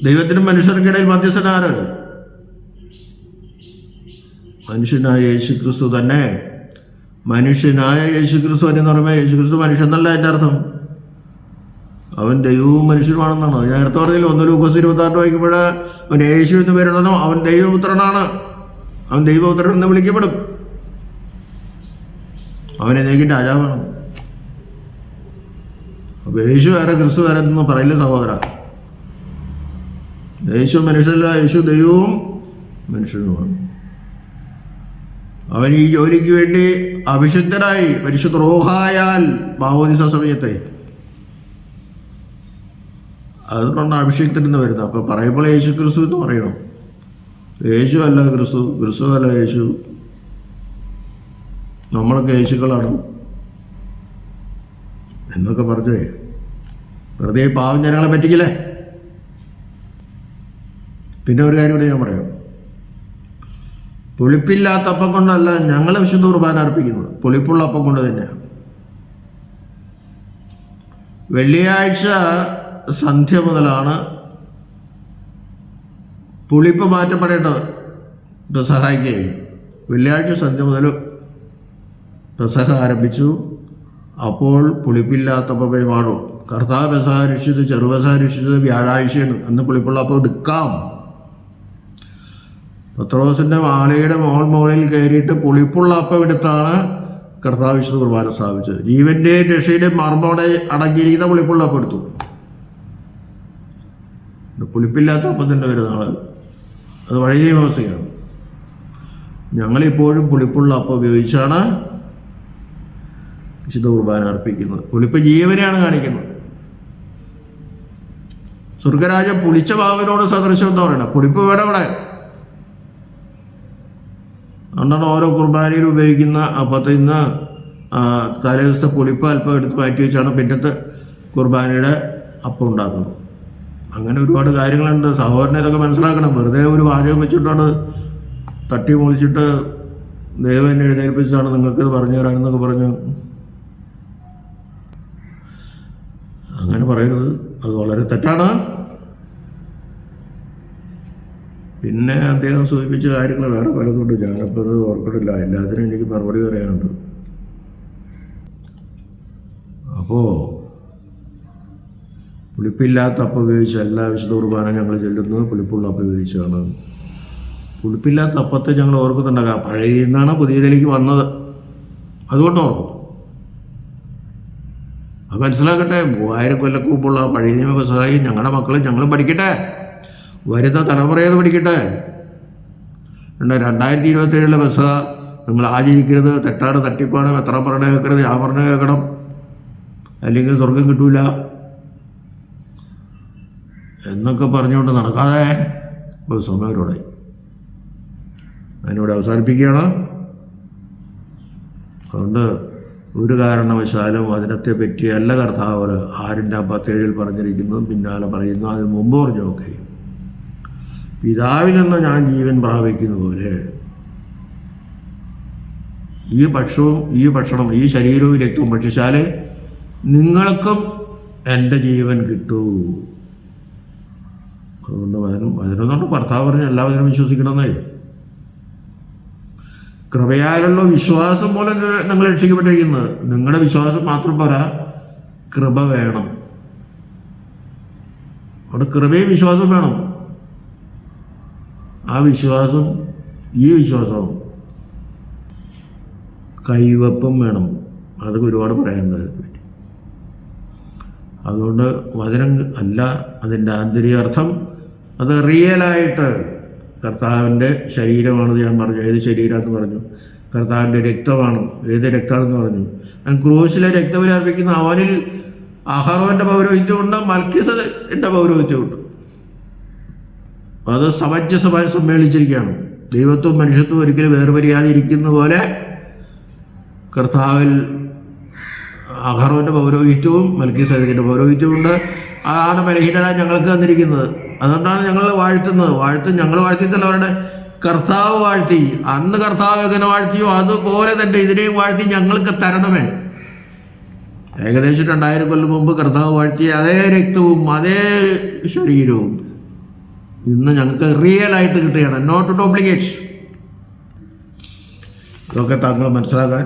ദൈവത്തിനും മനുഷ്യർക്കിടയിൽ മധ്യസ്ഥനാര്? മനുഷ്യനായ യേശുക്രിസ്തു തന്നെ. മനുഷ്യനായ യേശുക്രിസ്തു എന്ന് പറയുമ്പോൾ യേശുക്രിസ്തു മനുഷ്യൻ എന്നല്ല എൻ്റെ അർത്ഥം, അവൻ ദൈവവും മനുഷ്യനുമാണെന്നാണ്. ഞാൻ നേരത്തെ പറഞ്ഞില്ല, 1 ലൂക്കോസ് 26 വായിക്കുമ്പോൾ അവൻ യേശു എന്ന് പേരിടണം. അവൻ ദൈവപുത്രനാണ്, അവൻ ദൈവപുത്രൻ എന്ന് വിളിക്കപ്പെടും. അവൻ എന്നേക്കും രാജാവാണ്. അപ്പോൾ യേശു വേറെ ക്രിസ്തു വേറെ എന്നൊന്നും പറയില്ല സഹോദര. യേശു മനുഷ്യനല്ല, യേശു ദൈവവും മനുഷ്യനുമാണ്. അവൻ ഈ ജോലിക്ക് വേണ്ടി അഭിഷിക്തനായി പരിശുദ്ധ റൂഹായാൽ മാമോദീസ സമയത്തെ, അതുകൊണ്ടാണ് അഭിഷിക്തൻ എന്ന് വരുന്നത്. അപ്പോൾ പറയുമ്പോൾ യേശു ക്രിസ്തു എന്ന് പറയണം. യേശു അല്ല ക്രിസ്തു, ക്രിസ്തു അല്ല യേശു. നമ്മളൊക്കെ യേശുക്കളാണ് എന്നൊക്കെ പറഞ്ഞേ വെറുതെ പാവം ജനങ്ങളെ പറ്റിക്കില്ലേ. പിന്നെ ഒരു കാര്യം കൂടി ഞാൻ പറയാം. പുളിപ്പില്ലാത്ത അപ്പം കൊണ്ടല്ല ഞങ്ങൾ വിശുദ്ധ കുർബാന അർപ്പിക്കുന്നത്, പുളിപ്പുള്ള അപ്പം കൊണ്ട് തന്നെയാണ്. വെള്ളിയാഴ്ച സന്ധ്യ മുതലാണ് പുളിപ്പ് മാറ്റപ്പെടേണ്ടത്. പെസഹായ്ക്ക് വെള്ളിയാഴ്ച സന്ധ്യ മുതൽ പെസഹ ആരംഭിച്ചു. അപ്പോൾ പുളിപ്പില്ലാത്തപ്പമേ പാടും. കർത്താവ് പെസഹ രക്ഷിച്ചത്, ചെറുപെസഹ രക്ഷിച്ചത് വ്യാഴാഴ്ചയാണ്. അന്ന് പുളിപ്പുള്ള അപ്പം എടുക്കാം. പത്രോസിൻ്റെ മാലയുടെ മുകളിൽ കയറിയിട്ട് പുളിപ്പുള്ള അപ്പം എടുത്താണ് കർത്താവ് വിശുദ്ധ കുർബാന സ്ഥാപിച്ചത്. ജീവൻ്റെയും രക്ഷയുടെയും മർമ്മോടെ അടങ്ങിയിരിക്കുന്ന പുളിപ്പുള്ള അപ്പം എടുത്തു. പുളിപ്പില്ലാത്ത അപ്പത്തിൻ്റെ പെരുന്നാൾ അത് പഴയ വ്യവസ്ഥയാണ്. ഞങ്ങളിപ്പോഴും പുളിപ്പുള്ള അപ്പം ഉപയോഗിച്ചാണ് വിശുദ്ധ കുർബാന അർപ്പിക്കുന്നത്. പുളിപ്പ് ജീവനെയാണ് കാണിക്കുന്നത്. സ്വർഗരാജ്യം പുളിച്ച മാവിനോട് സദൃശം എന്ന് പറയണം. പുളിപ്പ് വേണം അവിടെ. അതുകൊണ്ടാണ് ഓരോ കുർബാനയിൽ ഉപയോഗിക്കുന്ന അപ്പത്തിൽ നിന്ന് തലേ ദിവസത്തെ പുളിപ്പ് അല്പം എടുത്ത് മാറ്റി വെച്ചാണ് പിന്നത്തെ കുർബാനയുടെ അപ്പം ഉണ്ടാക്കുന്നത്. അങ്ങനെ ഒരുപാട് കാര്യങ്ങളുണ്ട്. സഹോദരനെ ഇതൊക്കെ മനസ്സിലാക്കണം. വെറുതെ ഒരു വാചകം വെച്ചിട്ടാണ് തട്ടി പൊളിച്ചിട്ട് ദൈവം എന്നെ എഴുന്നേൽപ്പിച്ചാണ് നിങ്ങൾക്കിത് പറഞ്ഞു തരാനെന്നൊക്കെ പറഞ്ഞു അങ്ങനെ പറയരുത്. അത് വളരെ തെറ്റാണ്. പിന്നെ അദ്ദേഹം സൂചിപ്പിച്ച കാര്യങ്ങൾ വേറെ പലതുണ്ട്, ഞാനപ്പോൾ അത് ഓർക്കണില്ല. എല്ലാത്തിനും എനിക്ക് മറുപടി പറയാനുണ്ട്. അപ്പോൾ പുളിപ്പില്ലാത്ത അപ്പം ഉപയോഗിച്ച് എല്ലാ വിശുദ്ധ കുർബാന ഞങ്ങൾ ചെല്ലുന്നത് പുളിപ്പുള്ള അപ്പം ഉപയോഗിച്ചാണ്. പുളിപ്പില്ലാത്ത അപ്പത്തെ ഞങ്ങൾ ഓർക്കുന്നുണ്ടാകാം, പഴയ നിന്നാണ് പുതിയതിലേക്ക് വന്നത്, അതുകൊണ്ട് ഓർക്കും. അത് മനസ്സിലാക്കട്ടെ. 3000 കൊല്ലം മുമ്പുള്ള പഴയ നിയമ പെസഹായി ഞങ്ങളുടെ മക്കളും ഞങ്ങളും പഠിക്കട്ടെ, വരുന്ന തലമുറയത് പഠിക്കട്ടെ. 2027 പെസഹ നിങ്ങൾ ആചരിക്കരുത്, തെറ്റാണ്, തട്ടിപ്പാണ്, എത്ര പറഞ്ഞ കേൾക്കരുത്, ഞാൻ പറഞ്ഞ കേൾക്കണം, അല്ലെങ്കിൽ സ്വർഗം കിട്ടൂല എന്നൊക്കെ പറഞ്ഞുകൊണ്ട് നടക്കാതെ ഇപ്പോൾ സമയരോടെ അതിനോട് അവസാനിപ്പിക്കുകയാണ്. അതുകൊണ്ട് ഒരു കാരണവശാലും വചനത്തെ പറ്റിയല്ല കർത്താവ് 6:57 പറഞ്ഞിരിക്കുന്നതും പിന്നാലെ പറയുന്നു, അതിന് മുമ്പ് പറഞ്ഞു നോക്കെ, പിതാവിൽ നിന്ന് ഞാൻ ജീവൻ പ്രാപിക്കുന്ന പോലെ ഈ ഭക്ഷണം ഈ ശരീരവും രക്തവും ഭക്ഷിച്ചാൽ നിങ്ങൾക്കും എൻ്റെ ജീവൻ കിട്ടൂ. അതുകൊണ്ട് വചനം ഭർത്താവ് പറഞ്ഞ് എല്ലാവരും വിശ്വസിക്കണമെന്നേ. കൃപയാലുള്ള വിശ്വാസം പോലെ നിങ്ങൾ രക്ഷിക്കപ്പെട്ടിരിക്കുന്നത്. നിങ്ങളുടെ വിശ്വാസം മാത്രം പോരാ, കൃപ വേണം. അവിടെ കൃപയും വിശ്വാസം വേണം. ആ വിശ്വാസം ഈ വിശ്വാസം കൈവപ്പും വേണം. അതൊക്കെ ഒരുപാട് പറയാനുണ്ട്. അതുകൊണ്ട് വചനം അല്ല അതിൻ്റെ ആന്തരിക അർത്ഥം, അത് റിയലായിട്ട് കർത്താവിൻ്റെ ശരീരമാണെന്ന് ഞാൻ പറഞ്ഞു. ഏത് ശരീരമാണെന്ന് പറഞ്ഞു? കർത്താവിൻ്റെ രക്തമാണ്. ഏത് രക്തമാണെന്ന് പറഞ്ഞു? ഞാൻ ക്രൂശിലെ രക്തബലി അർപ്പിക്കുന്ന അവനിൽ അഹറോൻ്റെ പൗരോഹിത്യമുണ്ട്, മൽക്കീസേദെക്കിൻ്റെ പൗരോഹിത്യമുണ്ട്. അത് സമഞ്ജസമായി സമ്മേളിച്ചിരിക്കുകയാണ്. ദൈവത്വവും മനുഷ്യത്വവും ഒരിക്കലും വേർപരിയാതെ ഇരിക്കുന്ന പോലെ കർത്താവിൽ അഹറോൻ്റെ പൗരോഹിത്യവും മൽക്കീസേദെക്കിൻ്റെ പൗരോഹിത്യവും ഉണ്ട്. അതാണ് ബലഹീനരായി ഞങ്ങൾക്ക് തന്നിരിക്കുന്നത്. അതുകൊണ്ടാണ് ഞങ്ങൾ വാഴ്ത്തുന്നത്. ഞങ്ങൾ വാഴ്ത്തിയതല്ല, അവരുടെ കർത്താവ് വാഴ്ത്തി. അന്ന് കർത്താവ് എങ്ങനെ വാഴ്ത്തിയോ അതുപോലെ തന്നെ ഇതിനെയും വാഴ്ത്തി ഞങ്ങൾക്ക് തരണമേ. ഏകദേശം 2000 കൊല്ലം മുമ്പ് കർത്താവ് വാഴ്ത്തിയ അതേ രക്തവും അതേ ശരീരവും ഇന്ന് ഞങ്ങൾക്ക് റിയലായിട്ട് കിട്ടുകയാണ്, നോട്ട് ഡ്യൂപ്ലിക്കേറ്റ്. ഇതൊക്കെ താങ്കൾ മനസ്സിലാക്കാൻ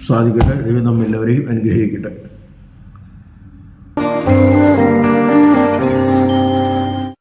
സാധിക്കട്ടെ. ദൈവം നമ്മെല്ലാവരെയും അനുഗ്രഹിക്കട്ടെ.